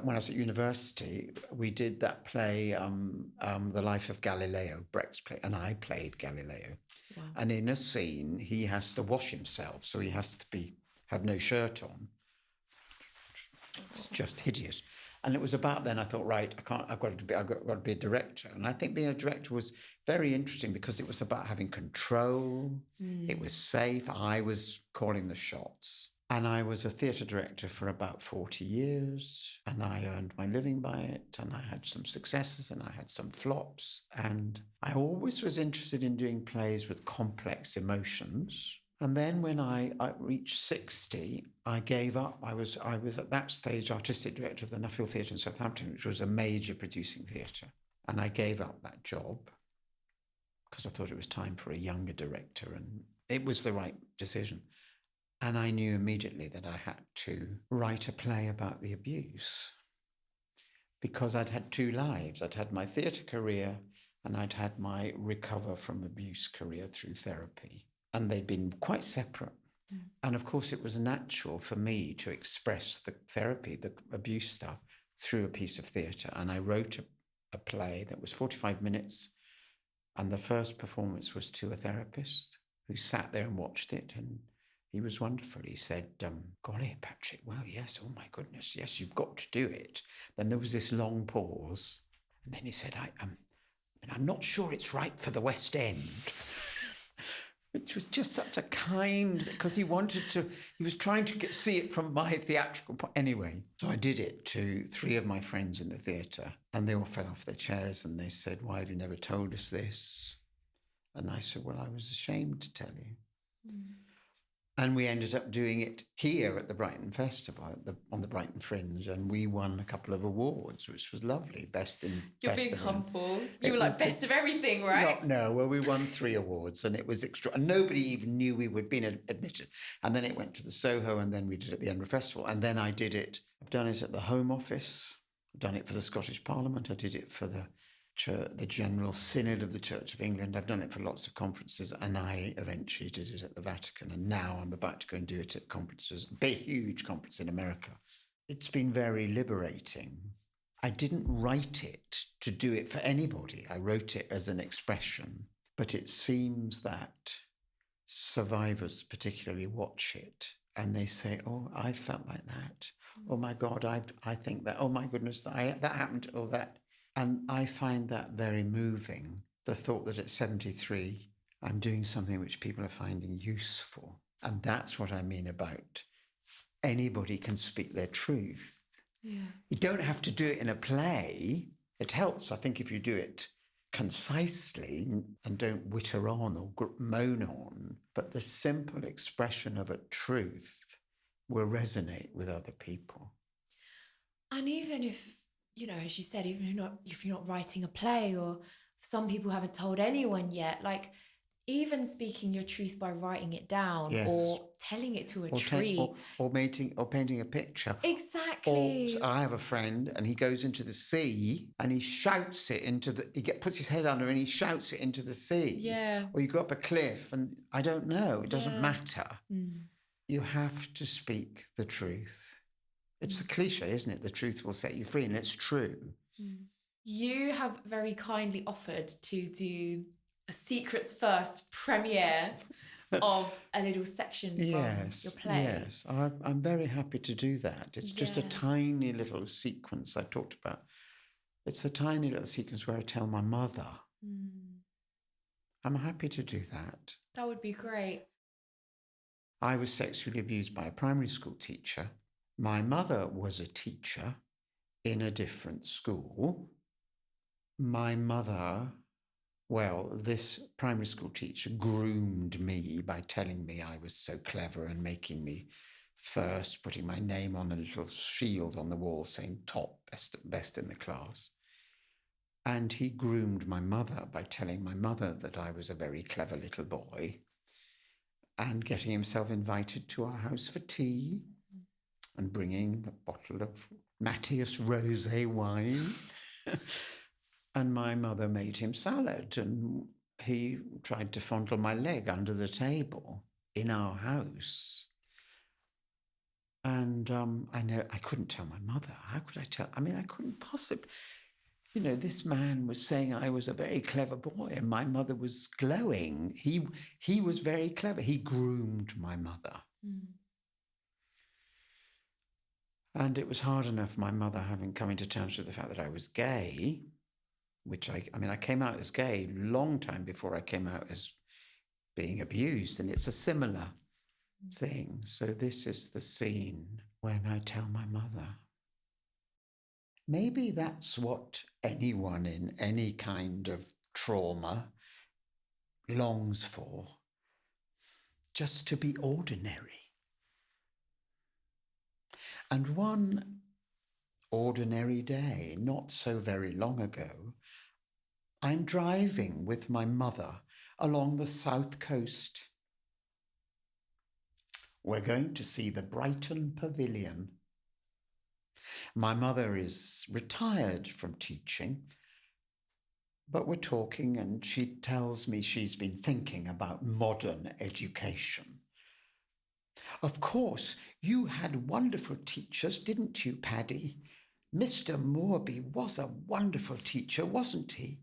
When I was at university, we did that play, The Life of Galileo, Brecht's play, and I played Galileo. Wow. And in a scene, he has to wash himself, so he has to have no shirt on. It's just hideous. And it was about then I thought, right, I've got to be a director. And I think being a director was very interesting because it was about having control. It was safe. I was calling the shots. And I was a theatre director for about 40 years. And I earned my living by it. And I had some successes and I had some flops. And I always was interested in doing plays with complex emotions. And then when I reached 60, I gave up. I was at that stage artistic director of the Nuffield Theatre in Southampton, which was a major producing theatre. And I gave up that job because I thought it was time for a younger director, and it was the right decision. And I knew immediately that I had to write a play about the abuse, because I'd had two lives. I'd had my theatre career and I'd had my recover from abuse career through therapy. And they'd been quite separate. Mm. And of course, it was natural for me to express the therapy, the abuse stuff, through a piece of theatre. And I wrote a play that was 45 minutes. And the first performance was to a therapist who sat there and watched it. And he was wonderful. He said, golly, Patrick, well, yes, oh my goodness, yes, you've got to do it. Then there was this long pause. And then he said, I'm not sure it's right for the West End. Which was just such a kind, because he was trying to see it from my theatrical point. Anyway, so I did it to 3 of my friends in the theatre, and they all fell off their chairs and they said, why have you never told us this? And I said, well, I was ashamed to tell you. Mm. And we ended up doing it here at the Brighton Festival, on the Brighton Fringe, and we won a couple of awards, which was lovely. Best in You're festival. being humble. You were like best of everything, right? No, well, we won 3 awards, and it was extra. And nobody even knew we were being admitted. And then it went to the Soho, and then we did it at the Edinburgh Festival. And then I've done it at the Home Office. I've done it for the Scottish Parliament. I did it for the General Synod of the Church of England. I've done it for lots of conferences, and I eventually did it at the Vatican, and now I'm about to go and do it at conferences, a big, huge conference in America. It's been very liberating. I didn't write it to do it for anybody. I wrote it as an expression, but it seems that survivors particularly watch it and they say, oh, I felt like that. Oh my God, I think that, oh my goodness, that happened, or that. And I find that very moving, the thought that at 73, I'm doing something which people are finding useful. And that's what I mean about anybody can speak their truth. Yeah. You don't have to do it in a play. It helps, I think, if you do it concisely and don't witter on or moan on. But the simple expression of a truth will resonate with other people. And even if, as you said, even if you're not writing a play, or some people haven't told anyone yet, like even speaking your truth by writing it down, yes, or telling it to a tree. Or painting a picture. Exactly. Or I have a friend and he goes into the sea and he shouts it puts his head under and he shouts it into the sea. Yeah. Or you go up a cliff and I don't know, it doesn't matter. Mm. You have to speak the truth. It's a cliche, isn't it? The truth will set you free, and it's true. You have very kindly offered to do a Secrets First premiere of a little section from your play. Yes, I'm very happy to do that. It's just a tiny little sequence I talked about. It's a tiny little sequence where I tell my mother. I'm happy to do that. That would be great. I was sexually abused by a primary school teacher. My mother was a teacher in a different school. My mother, this primary school teacher groomed me by telling me I was so clever and making me first, putting my name on a little shield on the wall saying top, best in the class. And he groomed my mother by telling my mother that I was a very clever little boy and getting himself invited to our house for tea and bringing a bottle of Matthias Rosé wine. And my mother made him salad, and he tried to fondle my leg under the table in our house. And I know I couldn't tell my mother. How could I tell? I mean, I couldn't possibly. This man was saying I was a very clever boy, and my mother was glowing. He was very clever. He groomed my mother. And it was hard enough, my mother having come into terms with the fact that I was gay, which I came out as gay a long time before I came out as being abused, and it's a similar thing. So this is the scene when I tell my mother. Maybe that's what anyone in any kind of trauma longs for. just to be ordinary. And one ordinary day, not so very long ago, I'm driving with my mother along the south coast. We're going to see the Brighton Pavilion. My mother is retired from teaching, but we're talking and she tells me she's been thinking about modern education. Of course, you had wonderful teachers, didn't you, Paddy? Mr. Moorby was a wonderful teacher, wasn't he?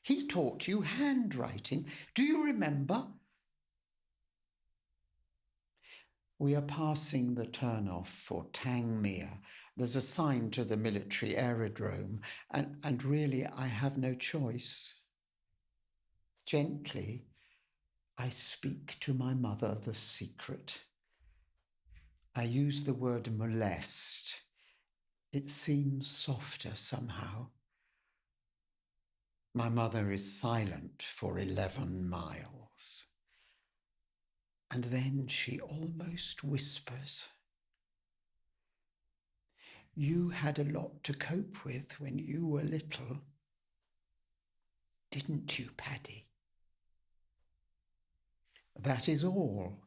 He taught you handwriting. Do you remember? We are passing the turn-off for Tangmere. There's a sign to the military aerodrome, and really I have no choice. Gently, I speak to my mother the secret. I use the word molest. It seems softer somehow. My mother is silent for 11 miles. And then she almost whispers, "You had a lot to cope with when you were little, didn't you, Paddy?" That is all.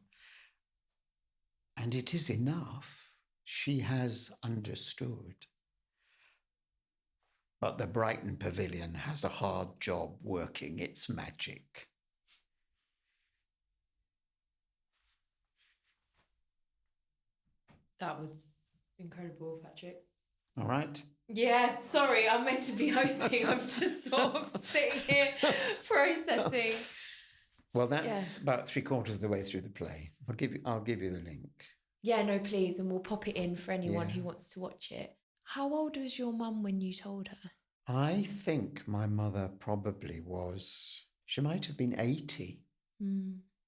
And it is enough. She has understood. But the Brighton Pavilion has a hard job working its magic. That was incredible, Patrick. All right. Yeah, sorry, I'm meant to be hosting. I'm just sort of sitting here processing. Well, that's about 3/4 of the way through the play. I'll give you the link. Yeah, no, please, and we'll pop it in for anyone who wants to watch it. How old was your mum when you told her? I think my mother probably she might have been 80.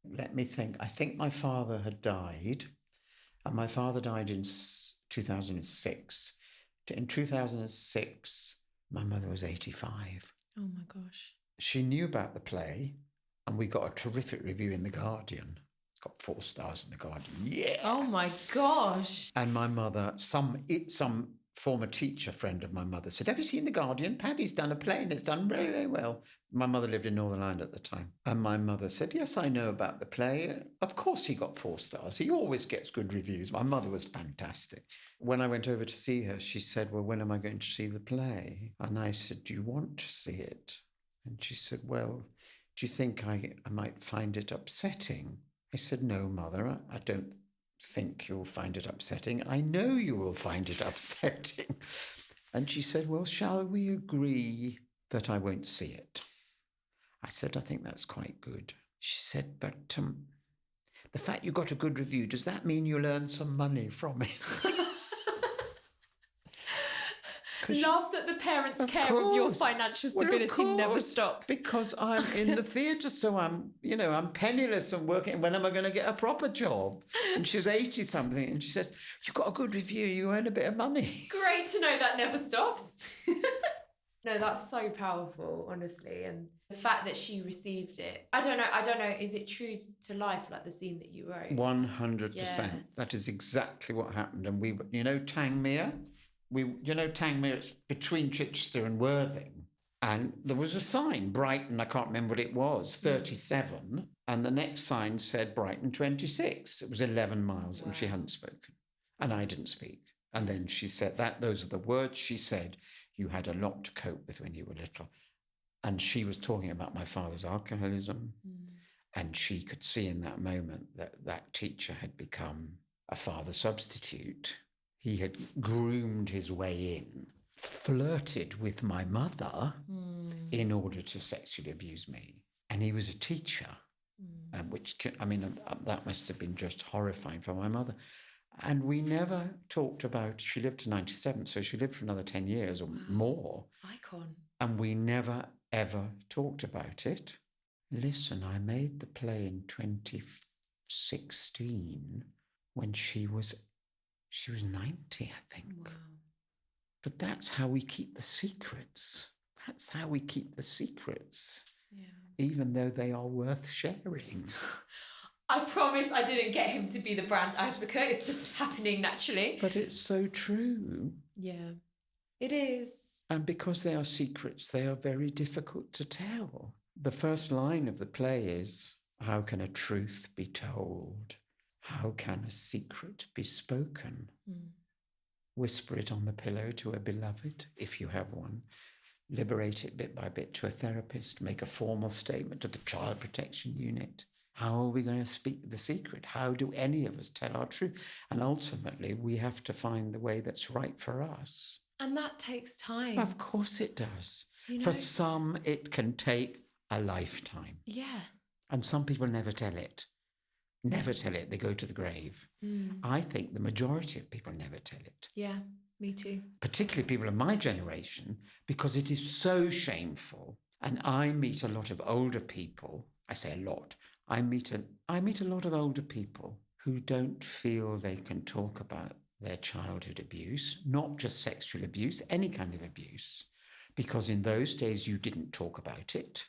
Let me think. I think my father had died, and my father died in 2006. In 2006, my mother was 85. Oh my gosh. She knew about the play, and we got a terrific review in The Guardian. Got 4 stars in The Guardian. Yeah. Oh my gosh. And my mother, some former teacher friend of my mother said, "Have you seen The Guardian? Paddy's done a play and it's done very, very well." My mother lived in Northern Ireland at the time. And my mother said, "Yes, I know about the play. Of course he got 4 stars. He always gets good reviews." My mother was fantastic. When I went over to see her, she said, "Well, when am I going to see the play?" And I said, "Do you want to see it?" And she said, "Well, do you think I might find it upsetting?" I said, "No, Mother, I don't think you'll find it upsetting. I know you will find it upsetting." And she said, "Well, shall we agree that I won't see it?" I said, "I think that's quite good." She said, "But the fact you got a good review, does that mean you'll earn some money from it?" Love that the parents' care of your financial stability never stops. Because I'm in the theatre, so I'm penniless and working. When am I going to get a proper job? And she was 80 something, and she says, "You got a good review, you earn a bit of money." Great to know that never stops. No, that's so powerful, honestly, and the fact that she received it. I don't know. Is it true to life, like the scene that you wrote? 100%. Yeah. That is exactly what happened. And Tangmere. Tangmere, it's between Chichester and Worthing. And there was a sign, Brighton, I can't remember what it was, 37. And the next sign said Brighton 26. It was 11 miles. Wow. And she hadn't spoken. And I didn't speak. And then she said those are the words she said. "You had a lot to cope with when you were little." And she was talking about my father's alcoholism. And she could see in that moment that teacher had become a father substitute. He had groomed his way in, flirted with my mother in order to sexually abuse me. And he was a teacher, that must have been just horrifying for my mother. And we never talked about, she lived to 97, so she lived for another 10 years or more. Icon. And we never, ever talked about it. Listen, I made the play in 2016 when she was 90, I think. Wow. But that's how we keep the secrets. That's how we keep the secrets. Yeah. Even though they are worth sharing. I promise I didn't get him to be the brand advocate. It's just happening naturally. But it's so true. Yeah, it is. And because they are secrets, they are very difficult to tell. The first line of the play is, how can a truth be told? How can a secret be spoken? Whisper it on the pillow to a beloved, if you have one. Liberate it bit by bit to a therapist. Make a formal statement to the Child Protection Unit. How are we going to speak the secret? How do any of us tell our truth? And ultimately, we have to find the way that's right for us. And that takes time. Of course it does. You know? For some, it can take a lifetime. Yeah. And some people never tell it. Never tell it. They go to the grave. I think the majority of people never tell it. Yeah, me too. Particularly people of my generation, because it is so shameful. And I meet a lot of older people. I say a lot. I meet a lot of older people who don't feel they can talk about their childhood abuse, not just sexual abuse, any kind of abuse, because in those days you didn't talk about it.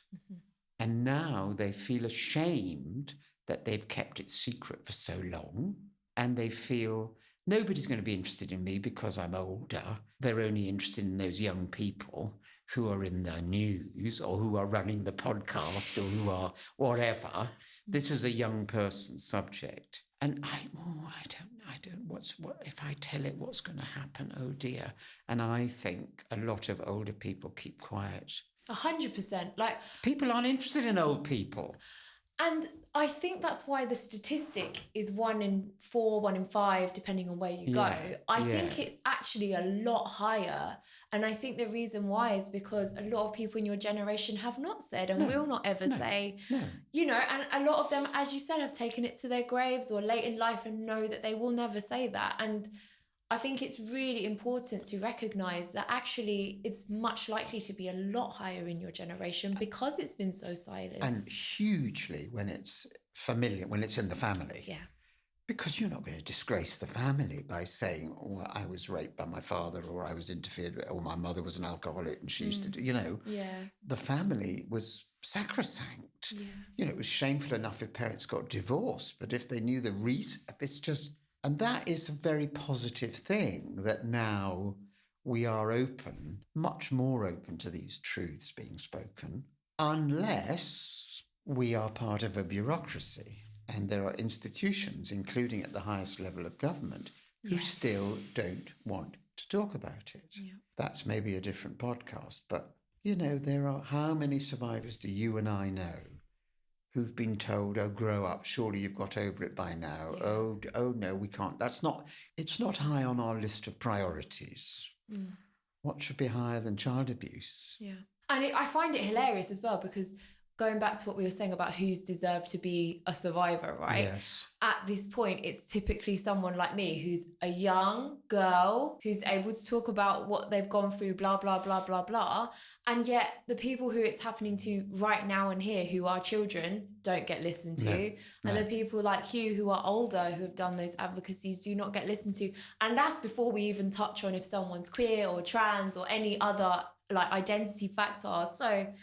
And now they feel ashamed that they've kept it secret for so long, and they feel nobody's going to be interested in me because I'm older. They're only interested in those young people who are in the news or who are running the podcast or who are whatever. This is a young person's subject. And I don't, what if I tell it, what's going to happen? Oh dear. And I think a lot of older people keep quiet. 100%. Like, people aren't interested in old people. And I think that's why the statistic is 1 in 4, 1 in 5, depending on where you go. I think it's actually a lot higher. And I think the reason why is because a lot of people in your generation have not said and will not ever say, you know, and a lot of them, as you said, have taken it to their graves or late in life and know that they will never say that. And I think it's really important to recognise that actually it's much likely to be a lot higher in your generation because it's been so silent. And hugely when it's familiar, when it's in the family. Yeah. Because you're not going to disgrace the family by saying, oh, I was raped by my father, or I was interfered with, or my mother was an alcoholic and she used to do, you know. Yeah. The family was sacrosanct. Yeah. You know, it was shameful enough if parents got divorced, but if they knew the reason, it's just... And that is a very positive thing, that now we are open, much more open to these truths being spoken, unless we are part of a bureaucracy. And there are institutions, including at the highest level of government, who still don't want to talk about it. Yeah. That's maybe a different podcast. But, you know, there are, how many survivors do you and I know who've been told, oh, grow up, surely you've got over it by now. Yeah. Oh no, we can't. It's not high on our list of priorities. What should be higher than child abuse? Yeah. And I find it hilarious as well, because going back to what we were saying about who's deserved to be a survivor, right? Yes. At this point, it's typically someone like me who's a young girl who's able to talk about what they've gone through, blah, blah, blah, blah, blah. And yet the people who it's happening to right now and here, who are children, don't get listened to. And the people like you who are older, who have done those advocacies, do not get listened to. And that's before we even touch on if someone's queer or trans or any other like identity factor. So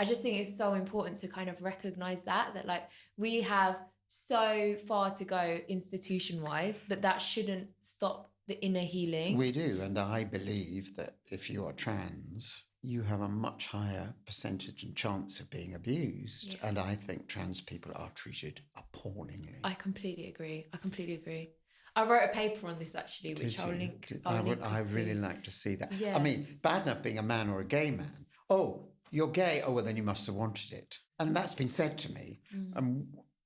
I just think it's so important to kind of recognise that like we have so far to go institution-wise, but that shouldn't stop the inner healing. We do, and I believe that if you are trans, you have a much higher percentage and chance of being abused. Yeah. And I think trans people are treated appallingly. I completely agree. I wrote a paper on this actually, which I'll link. I'd really like to see that. Yeah. I mean, bad enough being a man or a gay man. Oh, you're gay. Oh, well, then you must have wanted it. And that's been said to me.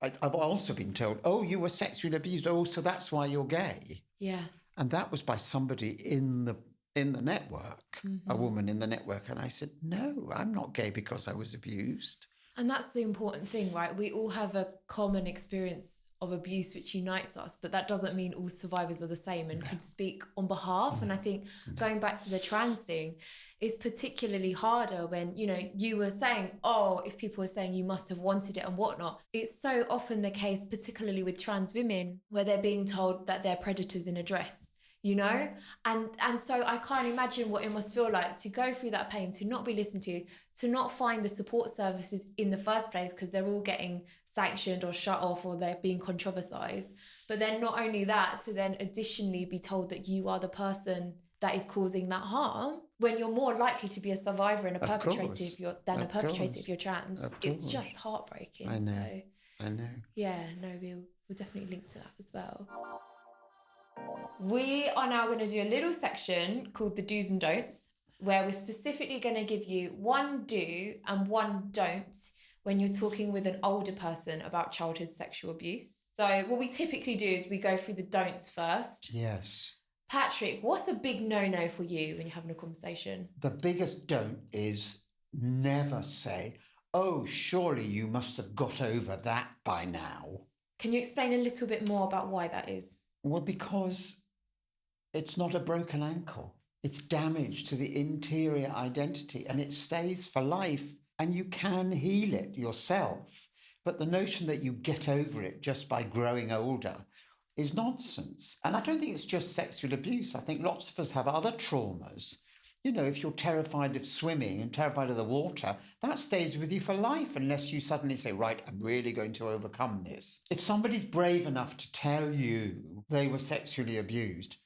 I've also been told, oh, you were sexually abused. Oh, so that's why you're gay. Yeah. And that was by somebody in the network, a woman in the network. And I said, no, I'm not gay because I was abused. And that's the important thing, right? We all have a common experience of abuse which unites us, but that doesn't mean all survivors are the same and could speak on behalf. And I think going back to the trans thing is particularly harder when, you know, you were saying, oh, if people were saying you must have wanted it and whatnot. It's so often the case, particularly with trans women, where they're being told that they're predators in a dress. you know? And so I can't imagine what it must feel like to go through that pain, to not be listened to not find the support services in the first place because they're all getting sanctioned or shut off or they're being controversized. But then not only that, to then additionally be told that you are the person that is causing that harm, when you're more likely to be a survivor and a perpetrator if you're trans. It's just heartbreaking. I know. Yeah, no, we'll definitely link to that as well. We are now going to do a little section called the do's and don'ts, where we're specifically going to give you one do and one don't when you're talking with an older person about childhood sexual abuse. So what we typically do is we go through the don'ts first. Yes. Patrick, what's a big no-no for you when you're having a conversation? The biggest don't is never say, oh, surely you must have got over that by now. Can you explain a little bit more about why that is? Well, because it's not a broken ankle. It's damage to the interior identity and it stays for life and you can heal it yourself. But the notion that you get over it just by growing older is nonsense. And I don't think it's just sexual abuse. I think lots of us have other traumas. You know, if you're terrified of swimming and terrified of the water, that stays with you for life unless you suddenly say, right, I'm really going to overcome this. If somebody's brave enough to tell you they were sexually abused,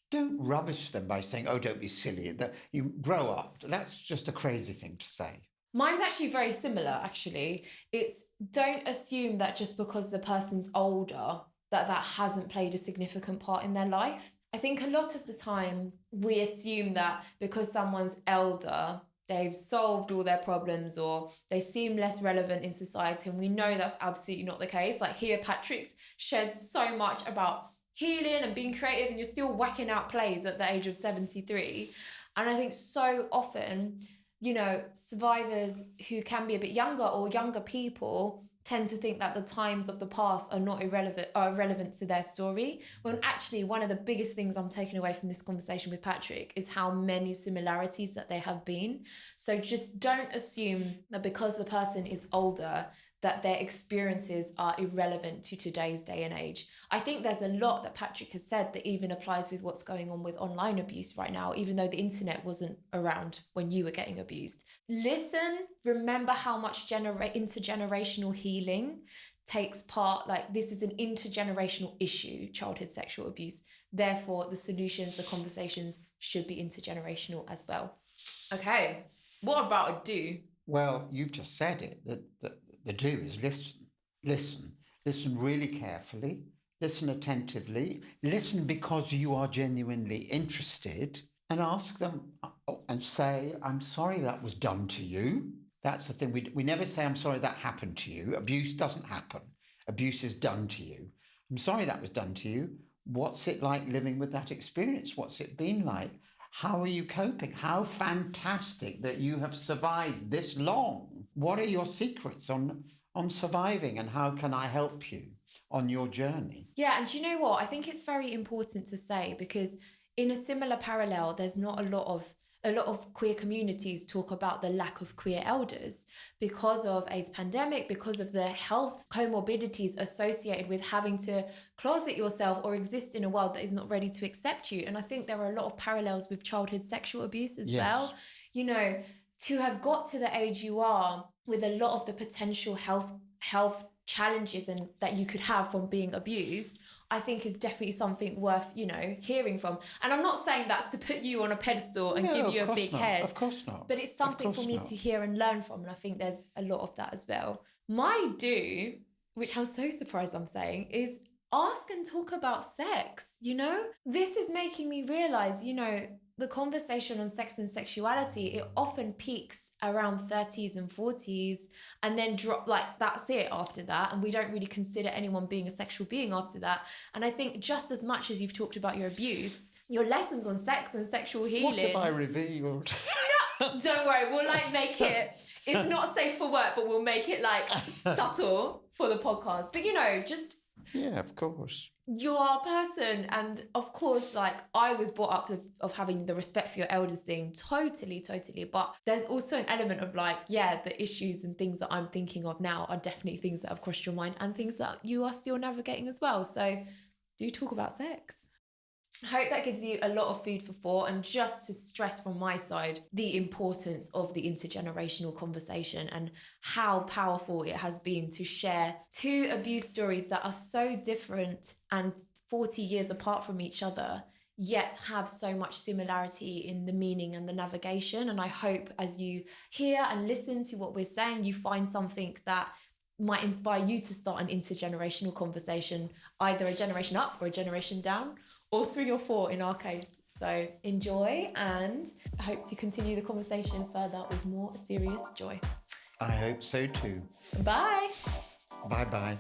don't rubbish them by saying, oh, don't be silly, that you grow up. That's just a crazy thing to say. Mine's actually very similar, actually. It's don't assume that just because the person's older, that hasn't played a significant part in their life. I think a lot of the time we assume that because someone's elder, they've solved all their problems or they seem less relevant in society. And we know that's absolutely not the case. Like here, Patrick's shared so much about healing and being creative and you're still whacking out plays at the age of 73. And I think so often, you know, survivors who can be a bit younger or younger people tend to think that the times of the past are not irrelevant to their story, when actually one of the biggest things I'm taking away from this conversation with Patrick is how many similarities that there have been. So just don't assume that because the person is older that their experiences are irrelevant to today's day and age. I think there's a lot that Patrick has said that even applies with what's going on with online abuse right now, even though the internet wasn't around when you were getting abused. Listen, remember how much intergenerational healing takes part. Like this is an intergenerational issue, childhood sexual abuse. Therefore, the solutions, the conversations should be intergenerational as well. Okay, what about a do? Well, you've just said it, that the do is listen really carefully, listen attentively, listen because you are genuinely interested and ask them and say, I'm sorry that was done to you. That's the thing. We never say, I'm sorry that happened to you. Abuse doesn't happen. Abuse is done to you. I'm sorry that was done to you. What's it like living with that experience? What's it been like? How are you coping? How fantastic that you have survived this long. What are your secrets on surviving and how can I help you on your journey? Yeah, and do you know what? I think it's very important to say because in a similar parallel, there's not a lot of queer communities talk about the lack of queer elders because of AIDS pandemic, because of the health comorbidities associated with having to closet yourself or exist in a world that is not ready to accept you. And I think there are a lot of parallels with childhood sexual abuse as well. You know, to have got to the age you are with a lot of the potential health challenges and that you could have from being abused, I think is definitely something worth, you know, hearing from. And I'm not saying that's to put you on a pedestal and give you a big head. Of course not. But it's something for me to hear and learn from. And I think there's a lot of that as well. My do, which I'm so surprised I'm saying, is ask and talk about sex, you know? This is making me realize, you know, the conversation on sex and sexuality, it often peaks around 30s and 40s and then drop, like that's it after that. And we don't really consider anyone being a sexual being after that. And I think just as much as you've talked about your abuse, your lessons on sex and sexual healing. What have I revealed? No, don't worry, we'll like make it, it's not safe for work, but we'll make it like subtle for the podcast. But you know, just... Yeah, of course. You are a person, and of course, like I was brought up of having the respect for your elders thing, totally. But there's also an element of like, yeah, the issues and things that I'm thinking of now are definitely things that have crossed your mind and things that you are still navigating as well. So do talk about sex. I hope that gives you a lot of food for thought, and just to stress from my side the importance of the intergenerational conversation and how powerful it has been to share two abuse stories that are so different and 40 years apart from each other, yet have so much similarity in the meaning and the navigation. And I hope as you hear and listen to what we're saying, you find something that might inspire you to start an intergenerational conversation, either a generation up or a generation down, or 3 or 4 in our case. So enjoy, and I hope to continue the conversation further with more serious joy. I hope so too. Bye. Bye-bye.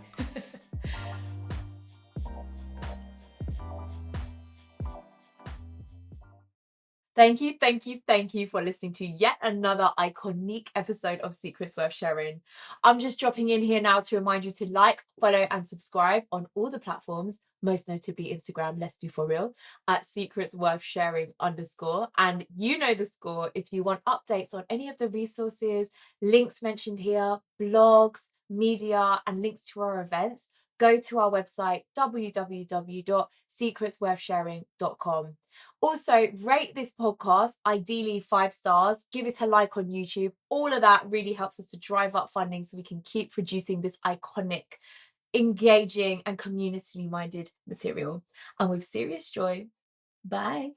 Thank you for listening to yet another iconic episode of Secrets Worth Sharing. I'm just dropping in here now to remind you to like, follow, and subscribe on all the platforms, most notably Instagram, let's be for real, at Secrets Worth Sharing _. And you know the score. If you want updates on any of the resources, links mentioned here, blogs, media, and links to our events, go to our website, www.secretsworthsharing.com. Also, rate this podcast, ideally 5 stars, give it a like on YouTube. All of that really helps us to drive up funding so we can keep producing this iconic, engaging, and community-minded material. And with serious joy, bye.